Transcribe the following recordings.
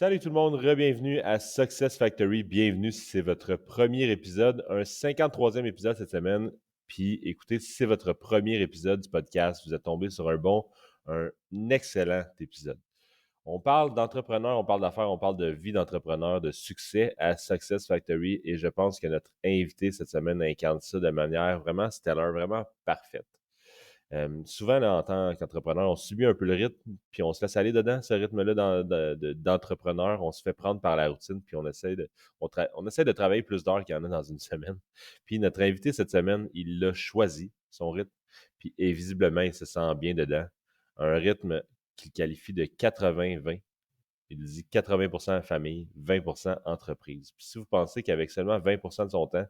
Salut tout le monde, re-bienvenue à Success Factory. Bienvenue si c'est votre premier épisode, un 53e épisode cette semaine. Puis écoutez, si c'est votre premier épisode du podcast, vous êtes tombé sur un excellent épisode. On parle d'entrepreneurs, on parle d'affaires, on parle de vie d'entrepreneur, de succès à Success Factory et je pense que notre invité cette semaine incarne ça de manière vraiment stellar, vraiment parfaite. Souvent, là, en tant qu'entrepreneur, on subit un peu le rythme, puis on se laisse aller dedans, ce rythme-là d'entrepreneur. On se fait prendre par la routine, puis on essaie de travailler plus d'heures qu'il y en a dans une semaine. Puis notre invité cette semaine, il l'a choisi, son rythme, et visiblement, il se sent bien dedans. Un rythme qu'il qualifie de 80-20. Il dit 80% famille, 20% entreprise. Puis si vous pensez qu'avec seulement 20% de son temps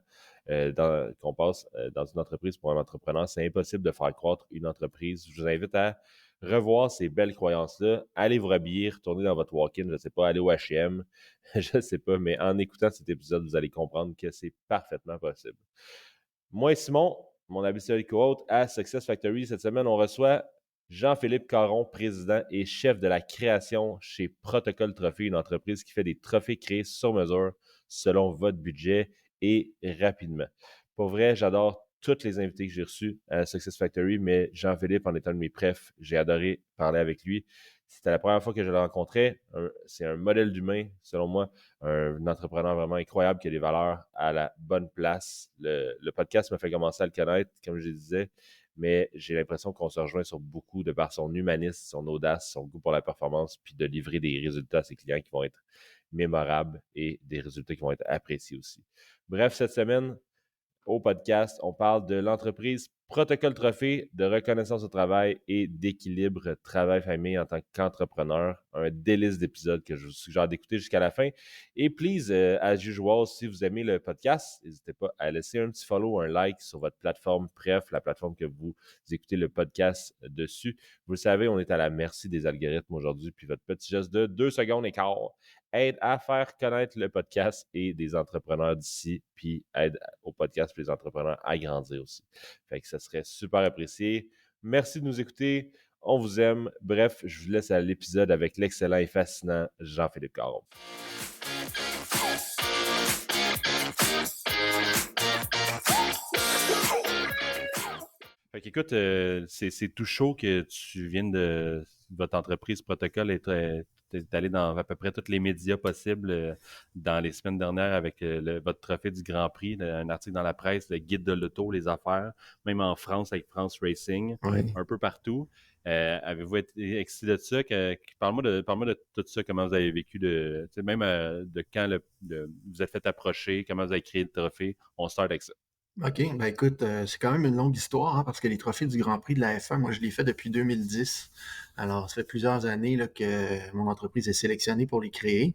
qu'on passe dans une entreprise pour un entrepreneur, c'est impossible de faire croître une entreprise, je vous invite à revoir ces belles croyances-là, allez vous rhabiller, retourner dans votre walk-in, je ne sais pas, aller au H&M, je ne sais pas, mais en écoutant cet épisode, vous allez comprendre que c'est parfaitement possible. Moi et Simon, mon habituel co-hôte à Success Factory, cette semaine, on reçoit Jean-Philippe Caron, président et chef de la création chez Protocole Trophy, une entreprise qui fait des trophées créés sur mesure selon votre budget et rapidement. Pour vrai, j'adore tous les invités que j'ai reçus à Success Factory, mais Jean-Philippe en est un de mes préfs. J'ai adoré parler avec lui. C'était la première fois que je le rencontrais. C'est un modèle d'humain, selon moi, un entrepreneur vraiment incroyable qui a des valeurs à la bonne place. Le podcast m'a fait commencer à le connaître, comme je le disais, mais j'ai l'impression qu'on se rejoint sur beaucoup de par son humanisme, son audace, son goût pour la performance, puis de livrer des résultats à ses clients qui vont être mémorables et des résultats qui vont être appréciés aussi. Bref, cette semaine, au podcast, on parle de l'entreprise Protocole Trophée, de reconnaissance au travail et d'équilibre travail-famille en tant qu'entrepreneur. Un délice d'épisode que je vous suggère d'écouter jusqu'à la fin. Et please, as usual, si vous aimez le podcast, n'hésitez pas à laisser un petit follow, un like sur votre plateforme, bref, la plateforme que vous écoutez le podcast dessus. Vous le savez, on est à la merci des algorithmes aujourd'hui, puis votre petit geste de 2 secondes et quart aide à faire connaître le podcast et des entrepreneurs d'ici, puis aide au podcast et les entrepreneurs à grandir aussi. Fait que ça serait super apprécié. Merci de nous écouter. On vous aime. Bref, je vous laisse à l'épisode avec l'excellent et fascinant Jean-Philippe Caron. Fait qu'écoute, c'est tout chaud que tu viennes de votre entreprise Protocole est allé dans à peu près tous les médias possibles dans les semaines dernières avec votre trophée du Grand Prix, un article dans la presse, le guide de l'auto, les affaires, même en France avec France Racing, Oui. un peu partout. Avez-vous été excité de ça? Parle-moi de tout ça, comment vous avez vécu même de quand vous êtes fait approcher, comment vous avez créé le trophée. On start avec ça. OK. Ben écoute, c'est quand même une longue histoire, hein, parce que les trophées du Grand Prix de la F1, moi, je les fais depuis 2010. Alors, ça fait plusieurs années là, que mon entreprise est sélectionnée pour les créer.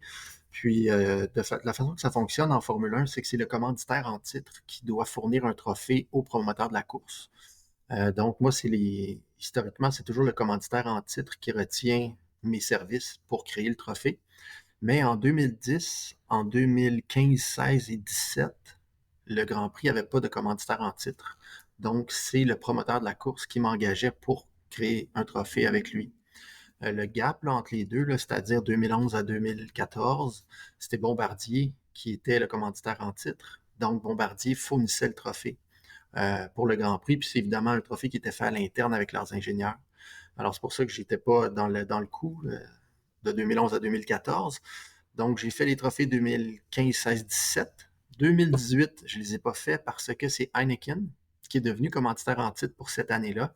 Puis, la façon que ça fonctionne en Formule 1, c'est que c'est le commanditaire en titre qui doit fournir un trophée au promoteur de la course. Donc, moi, historiquement, c'est toujours le commanditaire en titre qui retient mes services pour créer le trophée. Mais en 2010, en 2015, 16 et 17, le Grand Prix n'avait pas de commanditaire en titre. Donc, c'est le promoteur de la course qui m'engageait pour créer un trophée avec lui. Le gap là, entre les deux, là, c'est-à-dire 2011 à 2014, c'était Bombardier qui était le commanditaire en titre. Donc, Bombardier fournissait le trophée pour le Grand Prix. Puis c'est évidemment un trophée qui était fait à l'interne avec leurs ingénieurs. Alors, c'est pour ça que j'étais pas dans le coup de 2011 à 2014. Donc, j'ai fait les trophées 2015, 16, 17. 2018, je les ai pas faits parce que c'est Heineken qui est devenu commanditaire en titre pour cette année-là.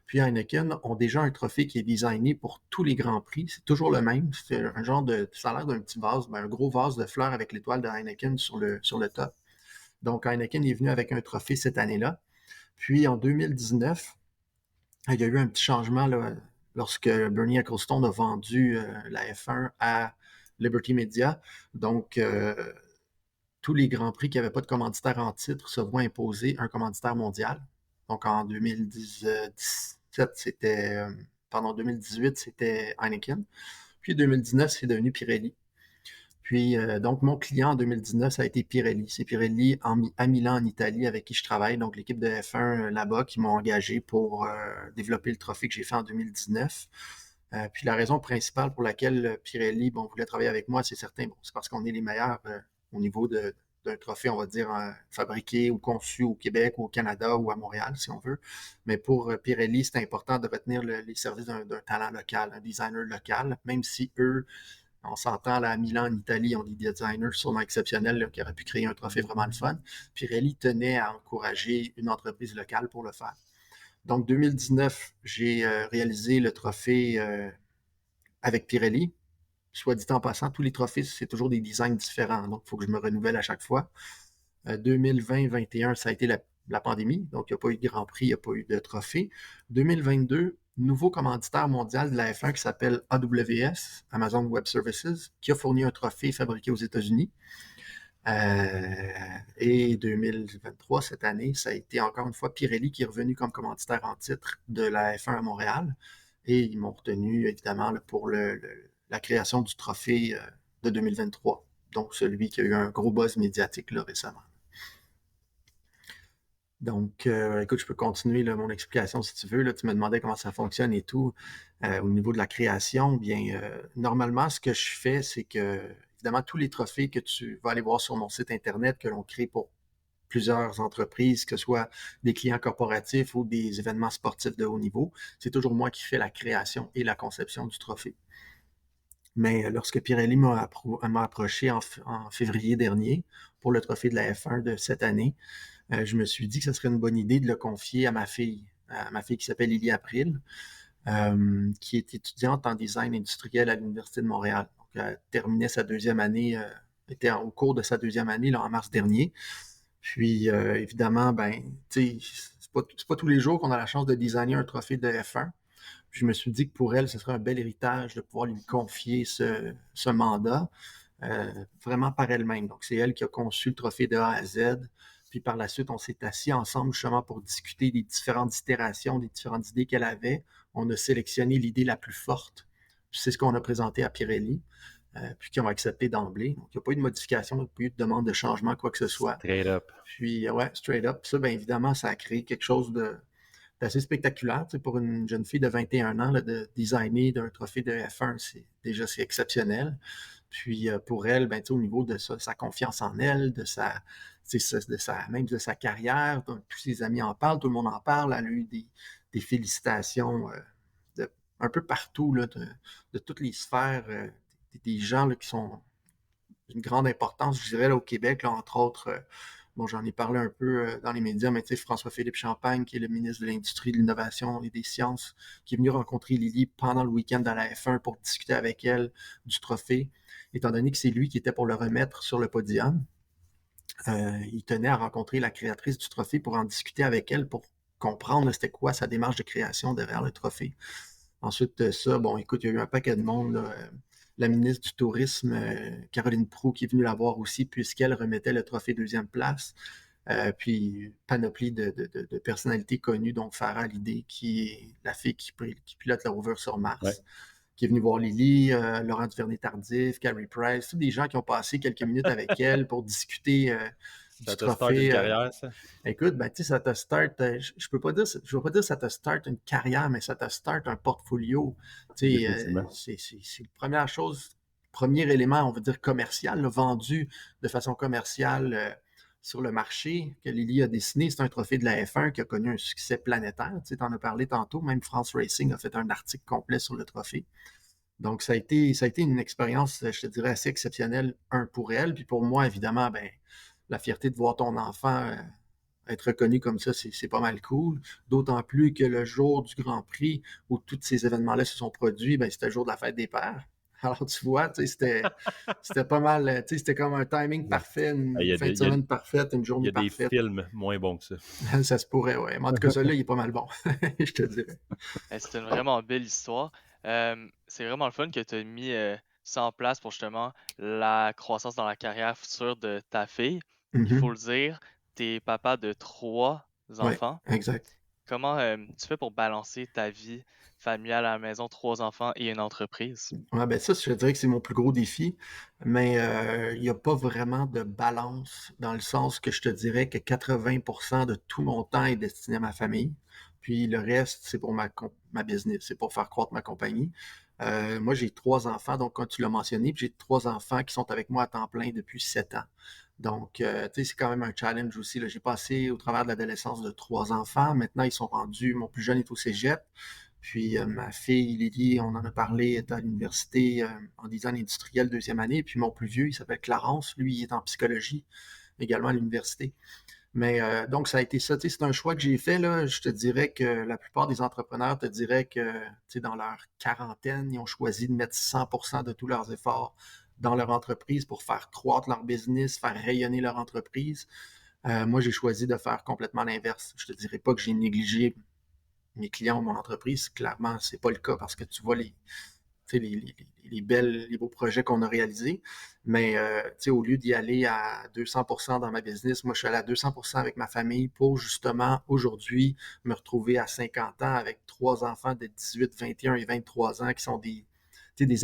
Puis Heineken ont déjà un trophée qui est designé pour tous les grands prix. C'est toujours le même. C'est un genre ça a l'air d'un petit vase, un gros vase de fleurs avec l'étoile de Heineken sur le top. Donc Heineken est venu avec un trophée cette année-là. Puis en 2019, il y a eu un petit changement là, lorsque Bernie Ecclestone a vendu la F1 à Liberty Media. Donc, tous les grands prix qui n'avaient pas de commanditaire en titre se voient imposer un commanditaire mondial. Donc, en 2017, pardon, 2018, c'était Heineken. Puis 2019, c'est devenu Pirelli. Puis, donc, mon client en 2019, ça a été Pirelli. C'est Pirelli à Milan, en Italie, avec qui je travaille. Donc, l'équipe de F1 là-bas qui m'ont engagé pour développer le trophée que j'ai fait en 2019. Puis la raison principale pour laquelle Pirelli voulait travailler avec moi, c'est certain, c'est parce qu'on est les meilleurs au niveau d'un trophée, on va dire, fabriqué ou conçu au Québec ou au Canada ou à Montréal, si on veut. Mais pour Pirelli, c'est important de retenir les services d'un talent local, un designer local, même si eux, on s'entend là, à Milan, en Italie, ont des designers sûrement exceptionnels là, qui auraient pu créer un trophée vraiment le fun. Pirelli tenait à encourager une entreprise locale pour le faire. Donc, 2019, j'ai réalisé le trophée avec Pirelli. Soit dit en passant, tous les trophées, c'est toujours des designs différents. Donc, il faut que je me renouvelle à chaque fois. 2020-2021, ça a été la pandémie. Donc, il n'y a pas eu de Grand Prix, il n'y a pas eu de trophée. 2022, nouveau commanditaire mondial de la F1 qui s'appelle AWS, Amazon Web Services, qui a fourni un trophée fabriqué aux États-Unis. Et 2023, cette année, ça a été encore une fois Pirelli qui est revenu comme commanditaire en titre de la F1 à Montréal. Et ils m'ont retenu, évidemment, là, pour la création du trophée de 2023. Donc, celui qui a eu un gros buzz médiatique là, récemment. Donc, écoute, je peux continuer là, mon explication si tu veux. Là, tu me demandais comment ça fonctionne et tout. Au niveau de la création, bien, normalement, ce que je fais, c'est que, évidemment, tous les trophées que tu vas aller voir sur mon site Internet, que l'on crée pour plusieurs entreprises, que ce soit des clients corporatifs ou des événements sportifs de haut niveau, c'est toujours moi qui fais la création et la conception du trophée. Mais lorsque Pirelli m'a approché en février dernier pour le trophée de la F1 de cette année, je me suis dit que ce serait une bonne idée de le confier à ma fille qui s'appelle Lily April, qui est étudiante en design industriel à l'Université de Montréal. Donc, elle terminait sa deuxième année, était au cours de sa deuxième année là, en mars dernier. Puis, évidemment, tu sais, c'est pas tous les jours qu'on a la chance de designer un trophée de F1. Puis, je me suis dit que pour elle, ce serait un bel héritage de pouvoir lui confier ce mandat vraiment par elle-même. Donc, c'est elle qui a conçu le trophée de A à Z. Puis par la suite, on s'est assis ensemble justement pour discuter des différentes itérations, des différentes idées qu'elle avait. On a sélectionné l'idée la plus forte. Puis c'est ce qu'on a présenté à Pirelli, puis qu'ils ont accepté d'emblée. Donc, il n'y a pas eu de modification, il n'y a pas eu de demande de changement, quoi que ce soit. Straight up. Puis, ouais, straight up. Puis ça, bien évidemment, ça a créé quelque chose d'assez spectaculaire. Tu sais, pour une jeune fille de 21 ans, là, de designer d'un trophée de F1, c'est exceptionnel. Puis pour elle, ben, au niveau de sa confiance en elle, même de sa carrière, donc, tous ses amis en parlent, tout le monde en parle. Elle a eu des félicitations un peu partout, là, de toutes les sphères, des gens là, qui sont d'une grande importance, je dirais, là, au Québec, là, entre autres. Bon, j'en ai parlé un peu dans les médias, mais tu sais, François-Philippe Champagne, qui est le ministre de l'Industrie, de l'Innovation et des Sciences, qui est venu rencontrer Lily pendant le week-end dans la F1 pour discuter avec elle du trophée, étant donné que c'est lui qui était pour le remettre sur le podium. Il tenait à rencontrer la créatrice du trophée pour en discuter avec elle, pour comprendre c'était quoi sa démarche de création derrière le trophée. Ensuite de ça, bon, écoute, il y a eu un paquet de monde, là, la ministre du Tourisme, Caroline Proulx, qui est venue la voir aussi, puisqu'elle remettait le trophée deuxième place. Puis, panoplie de personnalités connues, donc Farah Hallyday, qui est la fille qui pilote le rover sur Mars, Ouais. qui est venue voir Lily, Laurent Duvernay-Tardif, Carrie Price, tous des gens qui ont passé quelques minutes avec elle pour discuter du Ça te start une trophée. carrière, ça? Écoute, ben, tu sais, ça te start, je peux pas dire, je veux pas dire que ça te start une carrière, mais ça te start un portfolio. Tu sais, Définitivement. c'est la première chose, premier élément, on va dire commercial, là, vendu de façon commerciale sur le marché que Lily a dessiné. C'est un trophée de la F1 qui a connu un succès planétaire. Tu sais, t'en as parlé tantôt. Même France Racing a fait un article complet sur le trophée. Donc, ça a été une expérience, je te dirais, assez exceptionnelle, pour elle, puis pour moi, évidemment, ben, la fierté de voir ton enfant être reconnu comme ça, c'est pas mal cool. D'autant plus que le jour du Grand Prix, où tous ces événements-là se sont produits, ben, c'était le jour de la fête des pères. Alors, tu vois, c'était pas mal, c'était comme un timing parfait, Il une y a fin des, de il y a- semaine parfaite, une il y journée a des parfaite. films moins bons que ça. Ça se pourrait, ouais. Mais en tout cas, celui-là, il est pas mal bon, je te dirais. C'est une vraiment belle histoire. C'est vraiment le fun que tu as mis ça en place pour justement la croissance dans la carrière future de ta fille. Il faut Mhm. le dire, tu es papa de trois Ouais, enfants. exact. Comment tu fais pour balancer ta vie familiale à la maison, trois enfants et une entreprise? Ouais, ben ça, je te dirais que c'est mon plus gros défi, mais il n'y a pas vraiment de balance dans le sens que je te dirais que 80% de tout mon temps est destiné à ma famille, puis le reste, c'est pour ma business, c'est pour faire croître ma compagnie. Moi, j'ai 3 enfants, donc quand tu l'as mentionné, puis j'ai 3 enfants qui sont avec moi à temps plein depuis 7 ans. Donc, tu sais, c'est quand même un challenge aussi, là. J'ai passé au travers de l'adolescence de 3 enfants. Maintenant, ils sont rendus, mon plus jeune est au cégep. Puis ma fille, Lily, on en a parlé, est à l'université en design industriel deuxième année. Puis mon plus vieux, il s'appelle Clarence. Lui, il est en psychologie également à l'université. Mais donc, ça a été ça. Tu sais, c'est un choix que j'ai fait, là. Je te dirais que la plupart des entrepreneurs te diraient que, tu sais, dans leur quarantaine, ils ont choisi de mettre 100% de tous leurs efforts dans leur entreprise pour faire croître leur business, faire rayonner leur entreprise. Moi, j'ai choisi de faire complètement l'inverse. Je te dirais pas que j'ai négligé mes clients ou mon entreprise. Clairement, c'est pas le cas parce que tu vois les beaux projets qu'on a réalisés. Mais au lieu d'y aller à 200% dans ma business, moi, je suis allé à 200% avec ma famille pour justement aujourd'hui me retrouver à 50 ans avec 3 enfants de 18, 21 et 23 ans qui sont des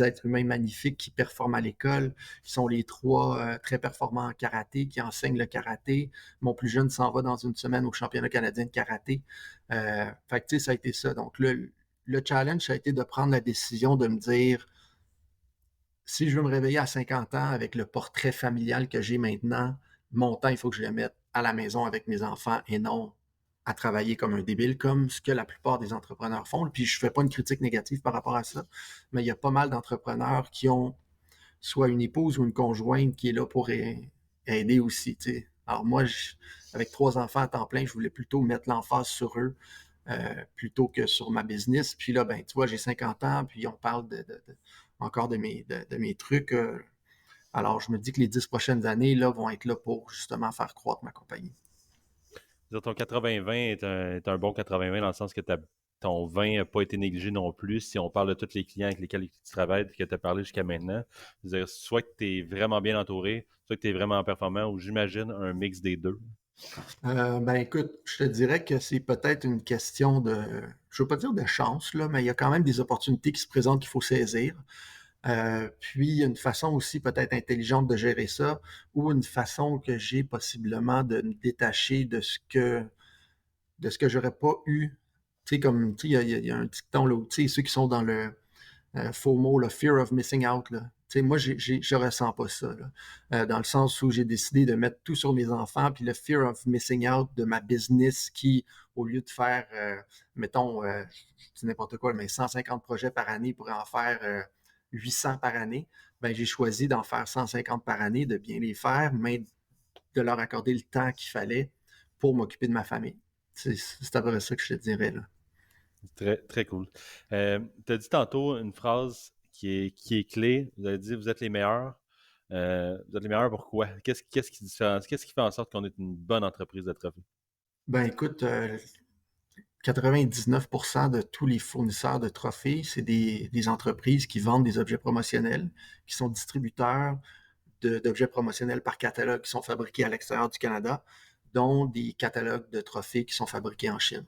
êtres humains magnifiques qui performent à l'école, qui sont les 3 très performants en karaté, qui enseignent le karaté. Mon plus jeune s'en va dans une semaine au championnat canadien de karaté. Fait que, tu sais, ça a été ça. Donc, le challenge, ça a été de prendre la décision de me dire, si je veux me réveiller à 50 ans avec le portrait familial que j'ai maintenant, mon temps, il faut que je le mette à la maison avec mes enfants et non à travailler comme un débile, comme ce que la plupart des entrepreneurs font. Puis je ne fais pas une critique négative par rapport à ça, mais il y a pas mal d'entrepreneurs qui ont soit une épouse ou une conjointe qui est là pour aider aussi. T'sais. Alors moi, avec 3 enfants à temps plein, je voulais plutôt mettre l'emphase sur eux plutôt que sur ma business. Puis là, ben, tu vois, j'ai 50 ans, puis on parle encore de mes trucs. Alors, je me dis que les 10 prochaines années là, vont être là pour justement faire croître ma compagnie. Ton 80-20 est un bon 80-20 dans le sens que ton 20 n'a pas été négligé non plus. Si on parle de tous les clients avec lesquels tu travailles et que tu as parlé jusqu'à maintenant, c'est-à-dire soit que tu es vraiment bien entouré, soit que tu es vraiment performant, ou j'imagine un mix des deux. Ben écoute, je te dirais que c'est peut-être une question je veux pas dire de chance, là, mais il y a quand même des opportunités qui se présentent qu'il faut saisir. Puis, il y a une façon aussi peut-être intelligente de gérer ça, ou une façon que j'ai possiblement de me détacher de ce que j'aurais pas eu. Tu sais, comme, tu sais, il y a un dicton, là, où, tu sais, ceux qui sont dans le FOMO, le fear of missing out, là. Tu sais, moi, je ressens pas ça, là. Dans le sens où j'ai décidé de mettre tout sur mes enfants, puis le fear of missing out de ma business qui, au lieu de faire, mettons, je dis n'importe quoi, mais 150 projets par année pour en faire 800 par année, ben j'ai choisi d'en faire 150 par année, de bien les faire, mais de leur accorder le temps qu'il fallait pour m'occuper de ma famille. C'est à peu près ça que je te dirais, là. Très, très cool. Tu as dit tantôt une phrase qui est clé. Vous avez dit vous êtes les meilleurs. Vous êtes les meilleurs pourquoi? Qu'est-ce qui fait en sorte qu'on est une bonne entreprise de trophées? Ben écoute, 99% de tous les fournisseurs de trophées, c'est des entreprises qui vendent des objets promotionnels, qui sont distributeurs d'objets promotionnels par catalogue qui sont fabriqués à l'extérieur du Canada, dont des catalogues de trophées qui sont fabriqués en Chine.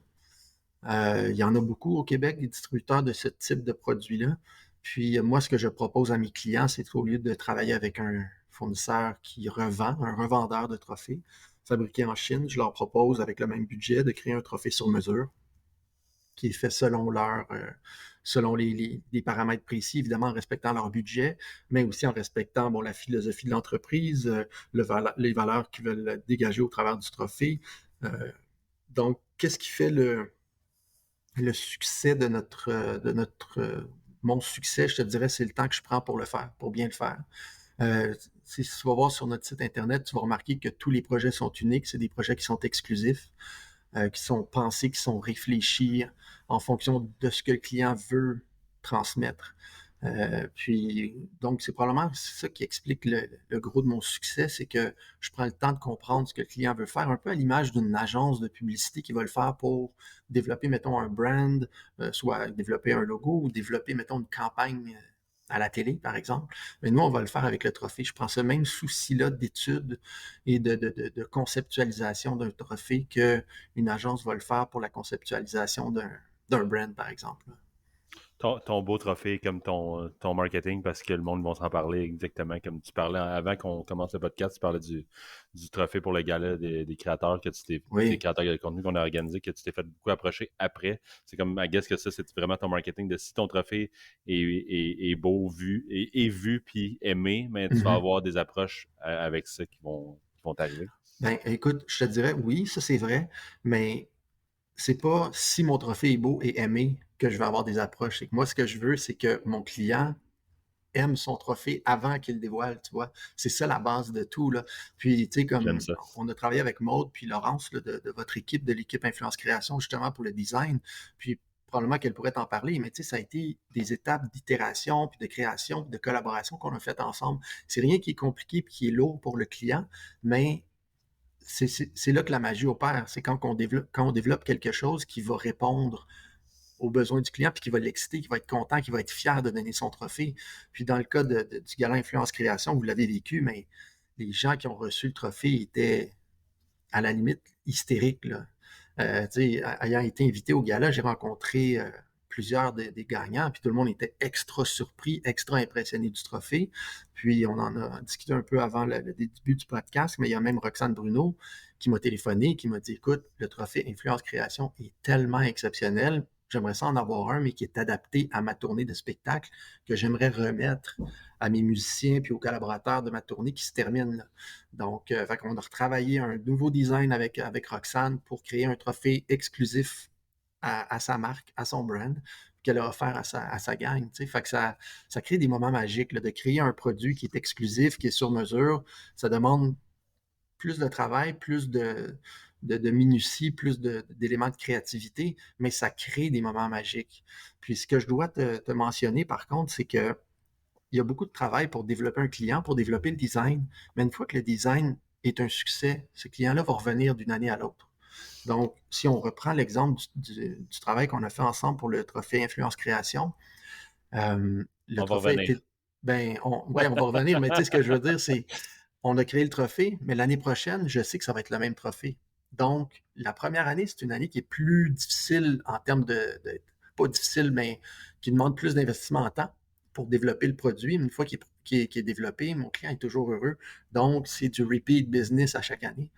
Il y en a beaucoup au Québec, des distributeurs de ce type de produits-là. Puis moi, ce que je propose à mes clients, c'est qu'au lieu de travailler avec un fournisseur qui revend, un revendeur de trophées fabriqués en Chine, je leur propose, avec le même budget, de créer un trophée sur mesure qui est fait selon les paramètres précis, évidemment en respectant leur budget, mais aussi en respectant la philosophie de l'entreprise, les valeurs qu'ils veulent dégager au travers du trophée. Donc, qu'est-ce qui fait le succès mon succès, je te dirais, c'est le temps que je prends pour le faire, pour bien le faire. Si tu vas voir sur notre site Internet, tu vas remarquer que tous les projets sont uniques, c'est des projets qui sont exclusifs, qui sont pensés, qui sont réfléchis en fonction de ce que le client veut transmettre. Puis, donc, c'est probablement ça qui explique le gros de mon succès, c'est que je prends le temps de comprendre ce que le client veut faire, un peu à l'image d'une agence de publicité qui va le faire pour développer, mettons, un brand, soit développer un logo ou développer, mettons, une campagne à la télé, par exemple. Mais nous, on va le faire avec le trophée. Je prends ce même souci-là d'étude et de conceptualisation d'un trophée qu'une agence va le faire pour la conceptualisation d'un brand, par exemple. ton beau trophée comme ton marketing parce que le monde va s'en parler exactement comme tu parlais avant qu'on commence le podcast, tu parlais du trophée pour le gala des créateurs des Oui. créateurs de contenu qu'on a organisé, que tu t'es fait beaucoup approcher après. C'est comme, I guess que ça, c'est vraiment ton marketing de si ton trophée est beau, vu puis aimé, mais tu vas Mhm. avoir des approches avec ça qui vont t'arriver. Ben, écoute, je te dirais, oui, ça c'est vrai, mais c'est pas si mon trophée est beau et aimé que je vais avoir des approches. C'est que moi, ce que je veux, c'est que mon client aime son trophée avant qu'il le dévoile, tu vois. C'est ça la base de tout, là. Puis, tu sais, J'aime comme ça. on a travaillé avec Maude puis Laurence là, de votre équipe, de l'équipe Influence Création, justement pour le design, puis probablement qu'elle pourrait t'en parler, mais tu sais, ça a été des étapes d'itération, puis de création, puis de collaboration qu'on a faites ensemble. C'est rien qui est compliqué puis qui est lourd pour le client, mais c'est là que la magie opère. C'est quand on développe quelque chose qui va répondre aux besoins du client, puis qui va l'exciter, qui va être content, qui va être fier de donner son trophée. Puis dans le cas du Gala Influence Création, vous l'avez vécu, mais les gens qui ont reçu le trophée étaient à la limite hystériques, là. Ayant été invité au gala, j'ai rencontré plusieurs des gagnants, puis tout le monde était extra surpris, extra impressionné du trophée. Puis on en a discuté un peu avant le début du podcast, mais il y a même Roxane Bruno qui m'a téléphoné, qui m'a dit, écoute, le trophée Influence Création est tellement exceptionnel, j'aimerais ça en avoir un, mais qui est adapté à ma tournée de spectacle, que j'aimerais remettre à mes musiciens puis aux collaborateurs de ma tournée qui se termine là. Donc, fait qu'on a retravaillé un nouveau design avec Roxane pour créer un trophée exclusif à sa marque, à son brand, qu'elle a offert à sa gang. Tu sais. Fait que ça crée des moments magiques là, de créer un produit qui est exclusif, qui est sur mesure. Ça demande plus de travail, plus de minutie, plus d'éléments de créativité, mais ça crée des moments magiques. Puis ce que je dois te mentionner, par contre, c'est que il y a beaucoup de travail pour développer un client, pour développer le design. Mais une fois que le design est un succès, ce client-là va revenir d'une année à l'autre. Donc, si on reprend l'exemple du travail qu'on a fait ensemble pour le trophée Influence Création, le On va trophée a revenir. été. Ben, ouais, on va revenir, mais tu sais, ce que je veux dire, c'est on a créé le trophée, mais l'année prochaine, je sais que ça va être le même trophée. Donc, la première année, c'est une année qui est plus difficile en termes pas difficile, mais qui demande plus d'investissement en temps pour développer le produit. Une fois qu'il est développé, mon client est toujours heureux. Donc, c'est du repeat business à chaque année.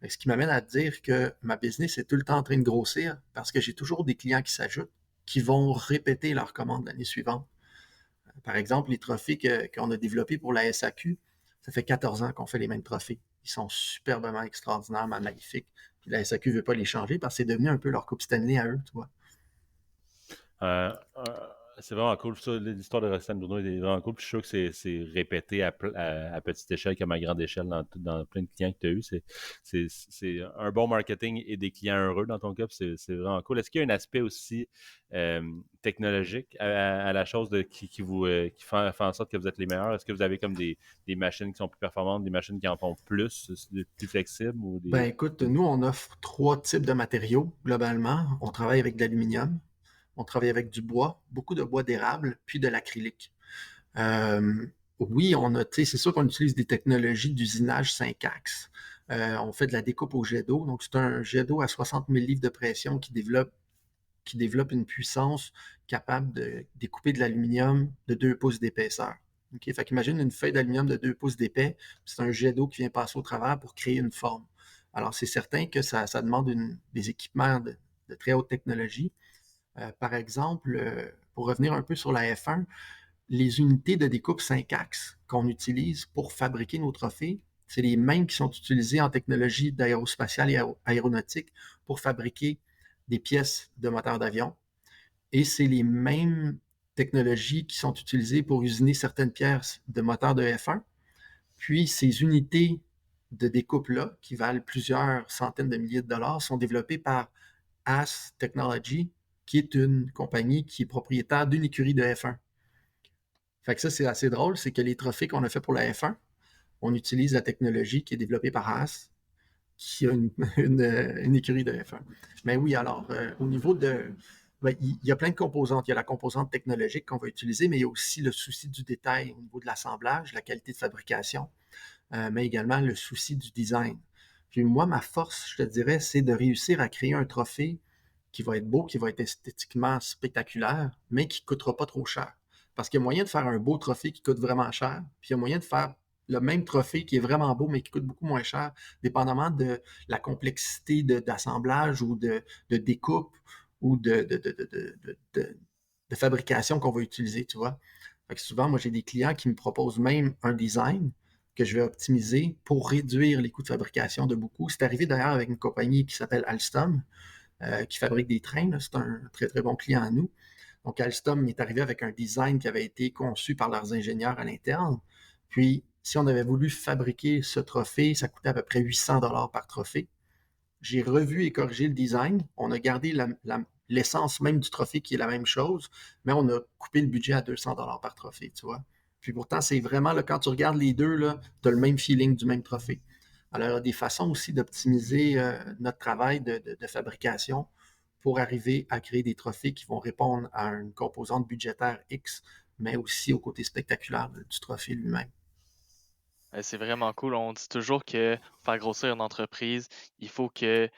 Ce qui m'amène à dire que ma business est tout le temps en train de grossir parce que j'ai toujours des clients qui s'ajoutent, qui vont répéter leur commande l'année suivante. Par exemple, les trophées qu'on a développés pour la SAQ, ça fait 14 ans qu'on fait les mêmes trophées. Ils sont superbement extraordinairement magnifiques. Puis la SAQ ne veut pas les changer parce que c'est devenu un peu leur Coupe Stanley à eux, tu vois. Euh, euh, c'est vraiment cool. Ça, l'histoire de Roxane Bruno est vraiment cool. Puis je suis sûr que c'est répété à petite échelle comme à grande échelle dans plein de clients que tu as eu. C'est un bon marketing et des clients heureux dans ton cas. C'est vraiment cool. Est-ce qu'il y a un aspect aussi technologique à la chose qui fait en sorte que vous êtes les meilleurs? Est-ce que vous avez comme des machines qui sont plus performantes, des machines qui en font plus flexibles ou Ben des. écoute, nous, on offre 3 types de matériaux globalement. On travaille avec de l'aluminium, on travaille avec du bois, beaucoup de bois d'érable, puis de l'acrylique. Euh, oui, c'est sûr qu'on utilise des technologies d'usinage 5 axes. On fait de la découpe au jet d'eau. Donc, c'est un jet d'eau à 60 000 livres de pression qui développe une puissance capable de découper de l'aluminium de 2 pouces d'épaisseur. Okay? Fait qu'imagine une feuille d'aluminium de 2 pouces d'épais, c'est un jet d'eau qui vient passer au travers pour créer une forme. Alors, c'est certain que ça demande des équipements de très haute technologie. Par exemple, pour revenir un peu sur la F1, les unités de découpe 5 axes qu'on utilise pour fabriquer nos trophées, c'est les mêmes qui sont utilisées en technologie d'aérospatiale et aéronautique pour fabriquer des pièces de moteurs d'avion. Et c'est les mêmes technologies qui sont utilisées pour usiner certaines pièces de moteurs de F1. Puis ces unités de découpe-là, qui valent plusieurs centaines de milliers de dollars, sont développées par AS Technology, qui est une compagnie qui est propriétaire d'une écurie de F1. Fait que ça, c'est assez drôle, c'est que les trophées qu'on a fait pour la F1, on utilise la technologie qui est développée par Haas, qui a une écurie de F1. Mais oui, alors, au niveau de. Ben, il y a plein de composantes. Il y a la composante technologique qu'on va utiliser, mais il y a aussi le souci du détail au niveau de l'assemblage, la qualité de fabrication, mais également le souci du design. Puis moi, ma force, je te dirais, c'est de réussir à créer un trophée qui va être beau, qui va être esthétiquement spectaculaire, mais qui ne coûtera pas trop cher. Parce qu'il y a moyen de faire un beau trophée qui coûte vraiment cher, puis il y a moyen de faire le même trophée qui est vraiment beau, mais qui coûte beaucoup moins cher, dépendamment de la complexité d'assemblage ou de découpe ou de fabrication qu'on va utiliser, tu vois. Fait que souvent, moi, j'ai des clients qui me proposent même un design que je vais optimiser pour réduire les coûts de fabrication de beaucoup. C'est arrivé d'ailleurs avec une compagnie qui s'appelle Alstom, qui fabrique des trains. Là. C'est un très, très bon client à nous. Donc, Alstom est arrivé avec un design qui avait été conçu par leurs ingénieurs à l'interne. Puis, si on avait voulu fabriquer ce trophée, ça coûtait à peu près 800 $ par trophée. J'ai revu et corrigé le design. On a gardé l'essence même du trophée qui est la même chose, mais on a coupé le budget à 200 $ par trophée, tu vois. Puis pourtant, c'est vraiment, là, quand tu regardes les deux, tu as le même feeling du même trophée. Alors, il y a des façons aussi d'optimiser notre travail de fabrication pour arriver à créer des trophées qui vont répondre à une composante budgétaire X, mais aussi au côté spectaculaire du trophée lui-même. C'est vraiment cool. On dit toujours que pour faire grossir une entreprise, il faut que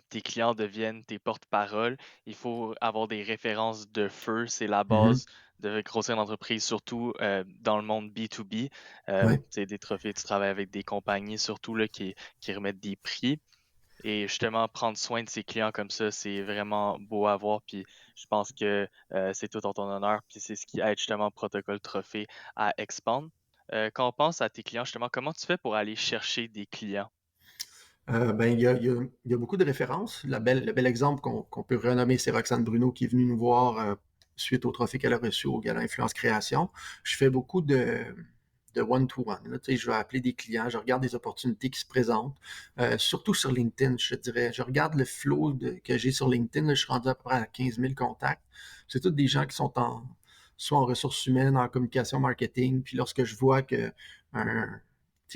tes clients deviennent tes porte-parole. Il faut avoir des références de feu. C'est la Mhm. base de grossir une entreprise, surtout dans le monde B2B. Ouais. C'est des trophées, tu travailles avec des compagnies surtout là, qui remettent des prix. Et justement, prendre soin de ses clients comme ça, c'est vraiment beau à voir. Puis je pense que c'est tout en ton honneur. Puis c'est ce qui aide justement Protocole Trophée à expand. Quand on pense à tes clients, justement, comment tu fais pour aller chercher des clients? Ben, il y a beaucoup de références. Le bel exemple qu'on peut renommer, c'est Roxane Bruno qui est venue nous voir suite au trophée qu'elle a reçu au Gala Influence Création. Je fais beaucoup de one-to-one. Là. Tu sais, je vais appeler des clients, je regarde des opportunités qui se présentent, surtout sur LinkedIn, je te dirais. Je regarde le flow que j'ai sur LinkedIn. Là, je suis rendu à peu près à 15 000 contacts. C'est tous des gens qui sont soit en ressources humaines, en communication marketing. Puis lorsque je vois que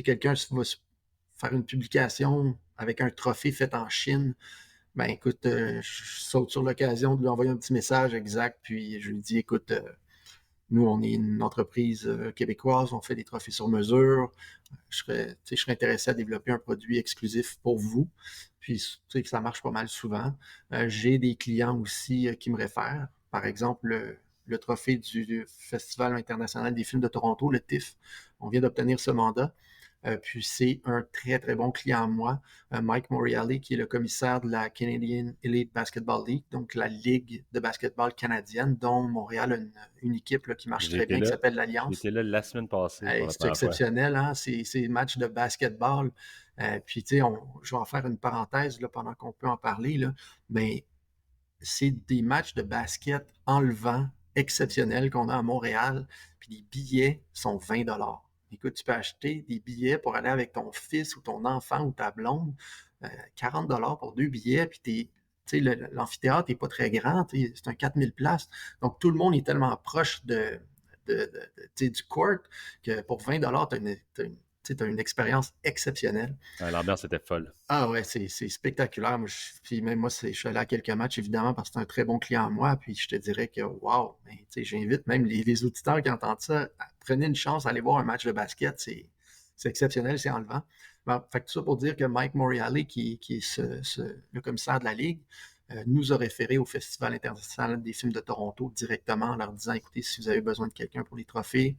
quelqu'un va faire une publication avec un trophée fait en Chine, ben écoute, je saute sur l'occasion de lui envoyer un petit message exact, puis je lui dis, écoute, nous, on est une entreprise québécoise, on fait des trophées sur mesure. Je serais intéressé à développer un produit exclusif pour vous. Puis, tu sais, ça marche pas mal souvent. J'ai des clients aussi qui me réfèrent. Par exemple, le trophée du Festival international des films de Toronto, le TIFF. On vient d'obtenir ce mandat. Puis c'est un très, très bon client à moi, Mike Moriarty, qui est le commissaire de la Canadian Elite Basketball League, donc la ligue de basketball canadienne, dont Montréal a une équipe là, qui marche très J'étais bien, qui là. s'appelle l'Alliance. J'étais là la semaine passée pour Hey, la c'est première fois. exceptionnel, hein? C'est match de basketball. Puis, tu sais, je vais en faire une parenthèse là, pendant qu'on peut en parler. Là. Mais c'est des matchs de basket enlevants exceptionnels qu'on a à Montréal. Puis les billets sont 20 $. Écoute, tu peux acheter des billets pour aller avec ton fils ou ton enfant ou ta blonde. 40 $ pour 2 billets. Puis l'amphithéâtre n'est pas très grand. C'est un 4000 places. Donc, tout le monde est tellement proche du court que pour 20 $, tu as une expérience exceptionnelle. Ouais, l'ambiance était folle. Ah ouais, c'est spectaculaire. Puis même moi, je suis allé à quelques matchs, évidemment, parce que c'est un très bon client à moi. Puis je te dirais que, wow, j'invite même les auditeurs qui entendent ça, prenez une chance d'aller voir un match de basket. C'est exceptionnel, c'est enlevant. Bon, fait que tout ça pour dire que Mike Moriarty, qui est le commissaire de la Ligue, nous a référé au Festival international des films de Toronto directement en leur disant, écoutez, si vous avez besoin de quelqu'un pour les trophées,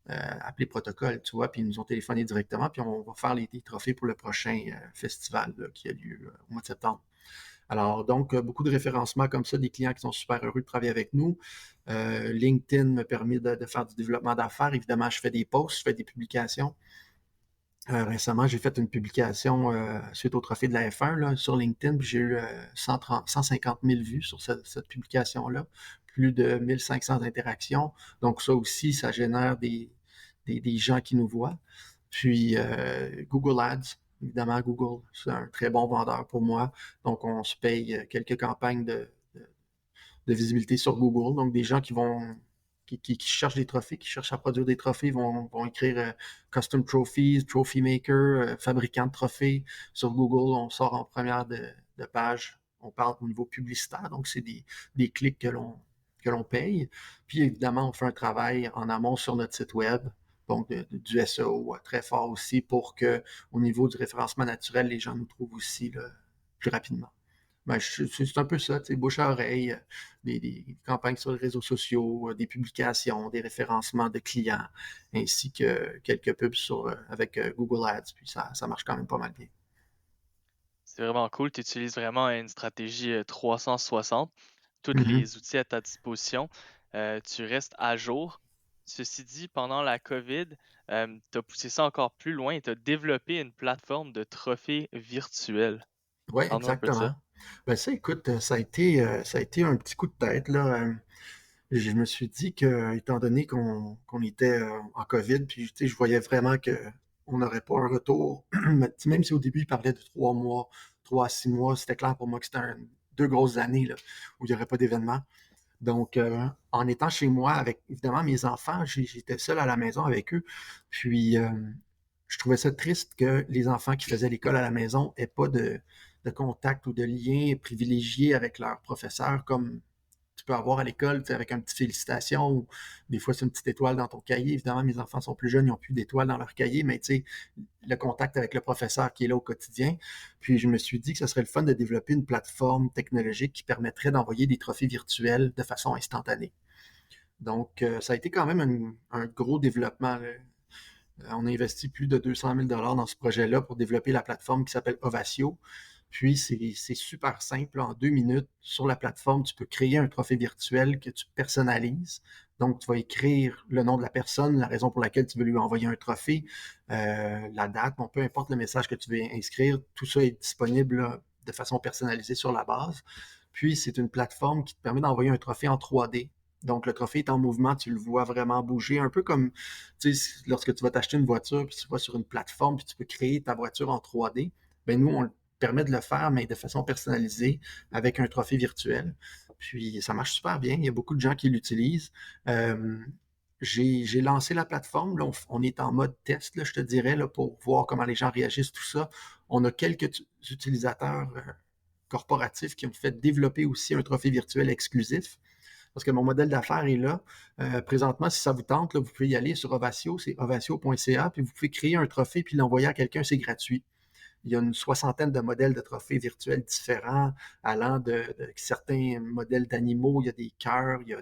appelé Protocole, tu vois, puis ils nous ont téléphoné directement, puis on va faire les trophées pour le prochain festival là, qui a lieu au mois de septembre. Alors, donc, beaucoup de référencements comme ça, des clients qui sont super heureux de travailler avec nous. LinkedIn me permet de faire du développement d'affaires. Évidemment, je fais des posts, je fais des publications. Récemment, j'ai fait une publication suite au trophée de la F1 là, sur LinkedIn, puis j'ai eu 150 000 vues sur cette publication-là, plus de 1500 interactions. Donc ça aussi, ça génère des gens qui nous voient. Puis Google Ads, évidemment, Google, c'est un très bon vendeur pour moi. Donc on se paye quelques campagnes de visibilité sur Google. Donc des gens qui cherchent des trophées, qui cherchent à produire des trophées, vont écrire Custom Trophies, Trophy Maker, fabricant de trophées. Sur Google, on sort en première de page. On parle au niveau publicitaire, donc c'est des clics que l'on paye. Puis évidemment, on fait un travail en amont sur notre site web, donc du SEO très fort aussi pour que au niveau du référencement naturel, les gens nous trouvent aussi là, plus rapidement. Ben, c'est un peu ça, tu sais, bouche à oreille, des campagnes sur les réseaux sociaux, des publications, des référencements de clients, ainsi que quelques pubs avec Google Ads, puis ça marche quand même pas mal bien. C'est vraiment cool. Tu utilises vraiment une stratégie 360, tous Mhm. les outils à ta disposition. Tu restes à jour. Ceci dit, pendant la COVID, tu as poussé ça encore plus loin et tu as développé une plateforme de trophées virtuels. Oui, Parle-nous un peu de ça. exactement. Ben ça, écoute, ça a été un petit coup de tête, là. Je me suis dit que, étant donné qu'on était en COVID, puis tu sais, je voyais vraiment que on n'aurait pas un retour. Mais, tu sais, même si au début, il parlait de 3 mois, 3 à 6 mois, c'était clair pour moi que c'était 2 grosses années là, où il n'y aurait pas d'événement. Donc, en étant chez moi avec, évidemment, mes enfants, j'étais seul à la maison avec eux. Puis, je trouvais ça triste que les enfants qui faisaient l'école à la maison n'aient pas de contact ou de lien privilégié avec leurs professeurs comme tu peux avoir à l'école, tu sais, avec un petit félicitation ou des fois c'est une petite étoile dans ton cahier. Évidemment, mes enfants sont plus jeunes, ils n'ont plus d'étoiles dans leur cahier, mais tu sais, le contact avec le professeur qui est là au quotidien. Puis je me suis dit que ce serait le fun de développer une plateforme technologique qui permettrait d'envoyer des trophées virtuels de façon instantanée. Donc, ça a été quand même un gros développement, là. On a investi plus de 200 000 dans ce projet-là pour développer la plateforme qui s'appelle Ovatio. Puis, c'est super simple. En 2 minutes, sur la plateforme, tu peux créer un trophée virtuel que tu personnalises. Donc, tu vas écrire le nom de la personne, la raison pour laquelle tu veux lui envoyer un trophée, la date, bon, peu importe le message que tu veux inscrire, tout ça est disponible là, de façon personnalisée sur la base. Puis, c'est une plateforme qui te permet d'envoyer un trophée en 3D. Donc, le trophée est en mouvement, tu le vois vraiment bouger, un peu comme tu sais, lorsque tu vas t'acheter une voiture, puis tu vas sur une plateforme, puis tu peux créer ta voiture en 3D, ben nous, on permet de le faire, mais de façon personnalisée, avec un trophée virtuel. Puis ça marche super bien. Il y a beaucoup de gens qui l'utilisent. Euh, j'ai lancé la plateforme. Là, on est en mode test, là, je te dirais, là, pour voir comment les gens réagissent, tout ça. On a quelques utilisateurs corporatifs qui ont fait développer aussi un trophée virtuel exclusif parce que mon modèle d'affaires est là. Présentement, si ça vous tente, là, vous pouvez y aller sur Ovatio, c'est ovatio.ca, puis vous pouvez créer un trophée puis l'envoyer à quelqu'un, c'est gratuit. Il y a une soixantaine de modèles de trophées virtuels différents, allant de certains modèles d'animaux. Il y a des cœurs, il y a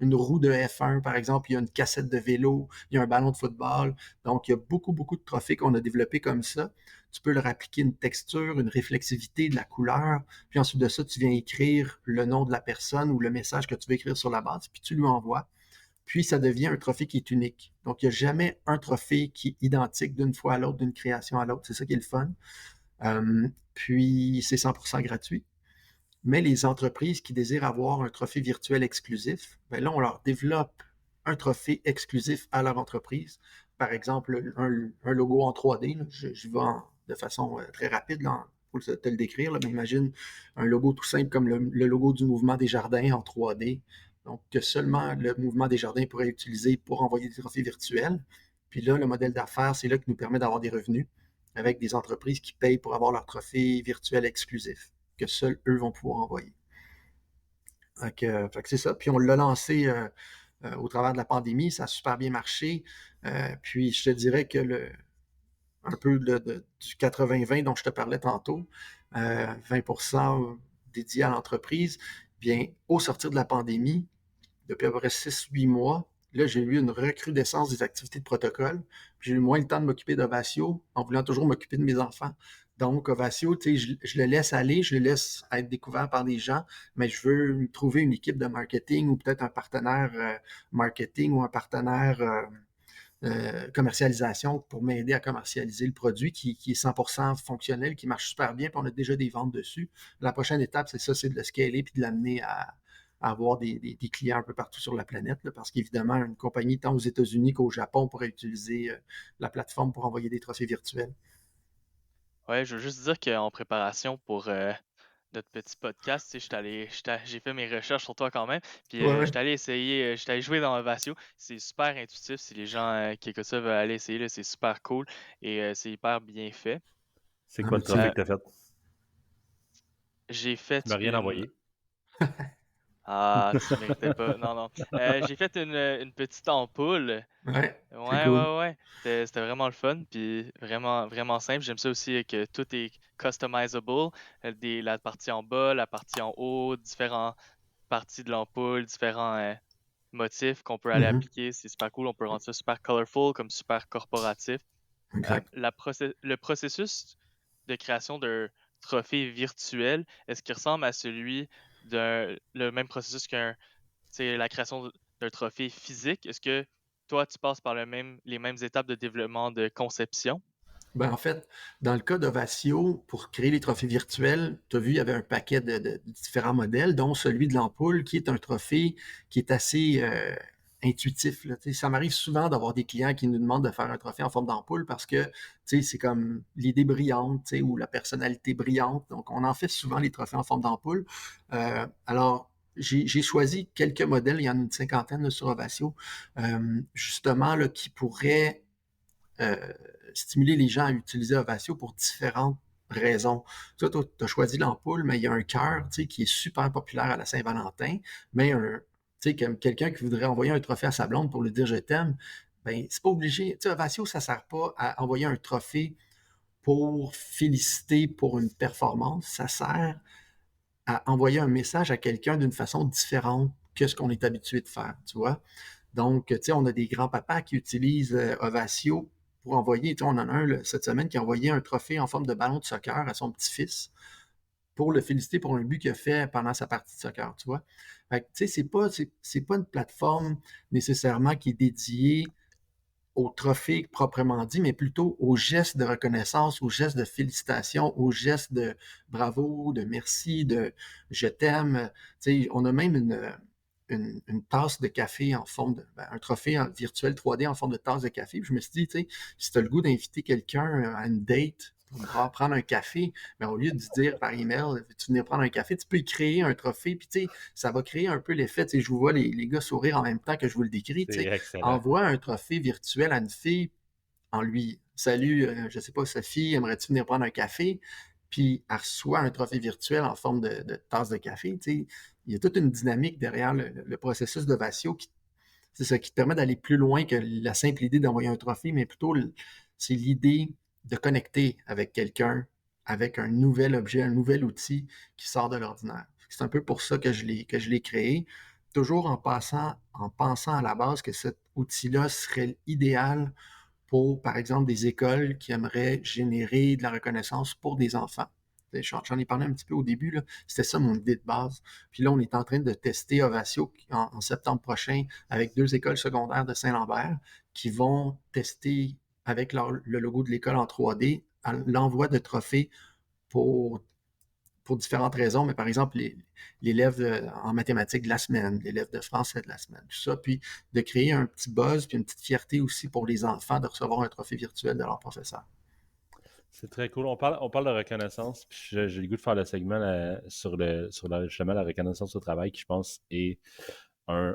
une roue de F1, par exemple, il y a une cassette de vélo, il y a un ballon de football. Donc, il y a beaucoup, beaucoup de trophées qu'on a développés comme ça. Tu peux leur appliquer une texture, une réflexivité, de la couleur. Puis ensuite de ça, tu viens écrire le nom de la personne ou le message que tu veux écrire sur la base, puis tu lui envoies. Puis ça devient un trophée qui est unique. Donc, il n'y a jamais un trophée qui est identique d'une fois à l'autre, d'une création à l'autre. C'est ça qui est le fun. Puis c'est 100% gratuit. Mais les entreprises qui désirent avoir un trophée virtuel exclusif, ben là, on leur développe un trophée exclusif à leur entreprise. Par exemple, un logo en 3D. Là, je vais de façon très rapide là, pour te le décrire, là, mais imagine un logo tout simple comme le logo du Mouvement des Jardins en 3D. Donc, que seulement le Mouvement des Jardins pourrait utiliser pour envoyer des trophées virtuels. Puis là, le modèle d'affaires, c'est là qui nous permet d'avoir des revenus avec des entreprises qui payent pour avoir leur trophée virtuel exclusif que seuls eux vont pouvoir envoyer. Fait que c'est ça. Puis on l'a lancé au travers de la pandémie, ça a super bien marché. Puis je te dirais que un peu du 80-20 dont je te parlais tantôt, 20% dédié à l'entreprise, bien, au sortir de la pandémie, depuis à peu près 6-8 mois, là, j'ai eu une recrudescence des activités de protocole. J'ai eu moins le temps de m'occuper d'Ovatio en voulant toujours m'occuper de mes enfants. Donc, Ovatio, tu sais, je le laisse aller, je le laisse être découvert par des gens, mais je veux trouver une équipe de marketing ou peut-être un partenaire marketing ou un partenaire commercialisation pour m'aider à commercialiser le produit qui est 100% fonctionnel, qui marche super bien, puis on a déjà des ventes dessus. La prochaine étape, c'est ça, c'est de le scaler puis de l'amener à avoir des clients un peu partout sur la planète, là, parce qu'évidemment, une compagnie tant aux États-Unis qu'au Japon pourrait utiliser la plateforme pour envoyer des trophées virtuels. Ouais, je veux juste dire qu'en préparation pour notre petit podcast, tu sais, j'ai fait mes recherches sur toi quand même, puis Ouais, ouais. j'étais allé essayer, j'étais allé jouer dans Ovatio. C'est super intuitif, si les gens qui écoutent ça veulent aller essayer, là, c'est super cool et c'est hyper bien fait. C'est Ah, quoi mais le trophée Euh, que t'as fait? j'ai Tu m'as fait rien envoyé. Ah, tu méritais pas. Non, non. J'ai fait une petite ampoule. Ouais, c'est Ouais, cool. ouais, ouais. C'était vraiment le fun, puis vraiment, vraiment simple. J'aime ça aussi que tout est customizable. La partie en bas, la partie en haut, différentes parties de l'ampoule, différents motifs qu'on peut aller Mhm. appliquer. C'est super cool. On peut rendre ça super colorful, comme super corporatif. Exact. Le processus de création d'un trophée virtuel, est-ce qu'il ressemble à celui le même processus la création d'un trophée physique? Est-ce que toi, tu passes par les mêmes étapes de développement de conception? Ben, en fait, dans le cas d'Ovatio, pour créer les trophées virtuels, tu as vu, il y avait un paquet de différents modèles, dont celui de l'ampoule, qui est un trophée qui est assez intuitif. Là. Ça m'arrive souvent d'avoir des clients qui nous demandent de faire un trophée en forme d'ampoule parce que c'est comme l'idée brillante ou la personnalité brillante. Donc, on en fait souvent les trophées en forme d'ampoule. Alors, j'ai choisi quelques modèles, il y en a une cinquantaine là, sur Ovatio, justement, là, qui pourraient euh, stimuler les gens à utiliser Ovatio pour différentes raisons. Tu as choisi l'ampoule, mais il y a un cœur qui est super populaire à la Saint-Valentin, mais comme quelqu'un qui voudrait envoyer un trophée à sa blonde pour lui dire je t'aime, ben c'est pas obligé. Ovatio, ça sert pas à envoyer un trophée pour féliciter pour une performance, ça sert à envoyer un message à quelqu'un d'une façon différente que ce qu'on est habitué de faire, tu vois. Donc, on a des grands-papas qui utilisent Ovatio pour envoyer, on en a un cette semaine qui a envoyé un trophée en forme de ballon de soccer à son petit-fils pour le féliciter pour un but qu'il a fait pendant sa partie de soccer, tu vois. Fait que, c'est pas une plateforme nécessairement qui est dédiée au trophée proprement dit, mais plutôt aux gestes de reconnaissance, aux gestes de félicitations, aux gestes de bravo, de merci, de je t'aime. On a même une tasse de café en forme de, un trophée virtuel 3D en forme de tasse de café. Puis je me suis dit, si tu as le goût d'inviter quelqu'un à une date pour prendre un café, mais au lieu de dire par email, tu venir prendre un café, tu peux y créer un trophée, puis ça va créer un peu l'effet, je vous vois les gars sourire en même temps que je vous le décris, C'est excellent. envoie un trophée virtuel à une fille en lui, salut, je sais pas, Sophie, aimerais-tu venir prendre un café? Puis elle reçoit un trophée virtuel en forme de tasse de café. Il y a toute une dynamique derrière le processus d'Ovatio c'est ça, qui te permet d'aller plus loin que la simple idée d'envoyer un trophée, mais plutôt c'est l'idée de connecter avec quelqu'un, avec un nouvel objet, un nouvel outil qui sort de l'ordinaire. C'est un peu pour ça que je l'ai créé, toujours en pensant à la base que cet outil-là serait idéal pour, par exemple, des écoles qui aimeraient générer de la reconnaissance pour des enfants. J'en ai parlé un petit peu au début, là. C'était ça mon idée de base. Puis là, on est en train de tester Ovatio en septembre prochain avec 2 écoles secondaires de Saint-Lambert qui vont tester avec le logo de l'école en 3D l'envoi de trophées pour différentes raisons, mais par exemple, l'élève en mathématiques de la semaine, l'élève de français de la semaine, tout ça, puis de créer un petit buzz, puis une petite fierté aussi pour les enfants de recevoir un trophée virtuel de leur professeur. C'est très cool. On parle de reconnaissance, puis j'ai le goût de faire le segment justement la reconnaissance au travail, qui je pense est un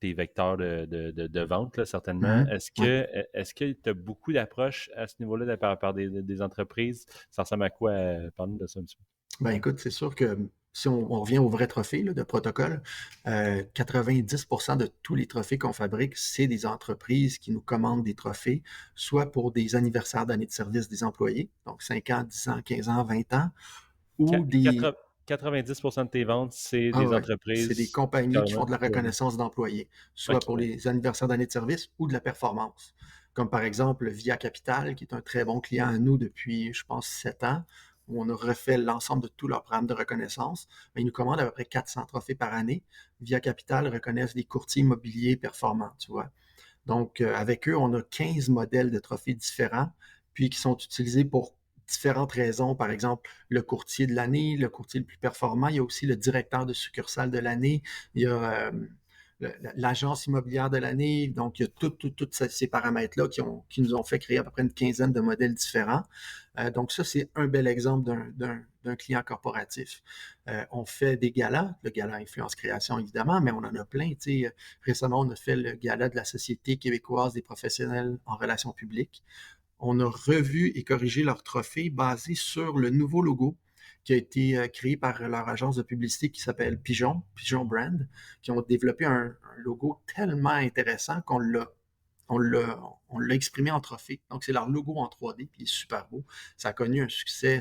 des vecteurs de vente, là, certainement. Mhm. Ouais. Est-ce que tu as beaucoup d'approches à ce niveau-là par des entreprises? Ça ressemble à quoi? Parle-nous de ça un petit peu. Ben écoute, c'est sûr que si on revient au vrai trophée là, de protocole, 90% de tous les trophées qu'on fabrique, c'est des entreprises qui nous commandent des trophées, soit pour des anniversaires d'années de service des employés, donc 5 ans, 10 ans, 15 ans, 20 ans, ou des 90% de tes ventes, c'est Ah des ouais, c'est des entreprises compagnies qui carrément. font de la reconnaissance d'employés, soit OK. pour les anniversaires d'année de service ou de la performance. Comme par exemple Via Capital, qui est un très bon client à nous depuis, je pense, 7 ans, où on a refait l'ensemble de tous leurs programmes de reconnaissance. Mais ils nous commandent à peu près 400 trophées par année. Via Capital reconnaissent des courtiers immobiliers performants, tu vois. Donc, avec eux, on a 15 modèles de trophées différents, puis qui sont utilisés pour différentes raisons. Par exemple, le courtier de l'année, le courtier le plus performant. Il y a aussi le directeur de succursale de l'année. Il y a l'agence immobilière de l'année. Donc, il y a tous ces paramètres-là qui nous ont fait créer à peu près une quinzaine de modèles différents. Donc, ça, c'est un bel exemple d'un client corporatif. On fait des galas, le gala Influence Création, évidemment, mais on en a plein. Récemment, on a fait le gala de la Société québécoise des professionnels en relations publiques. On a revu et corrigé leur trophée basé sur le nouveau logo qui a été créé par leur agence de publicité qui s'appelle Pigeon Brand, qui ont développé un logo tellement intéressant on l'a exprimé en trophée. Donc, c'est leur logo en 3D, puis il est super beau. Ça a connu un succès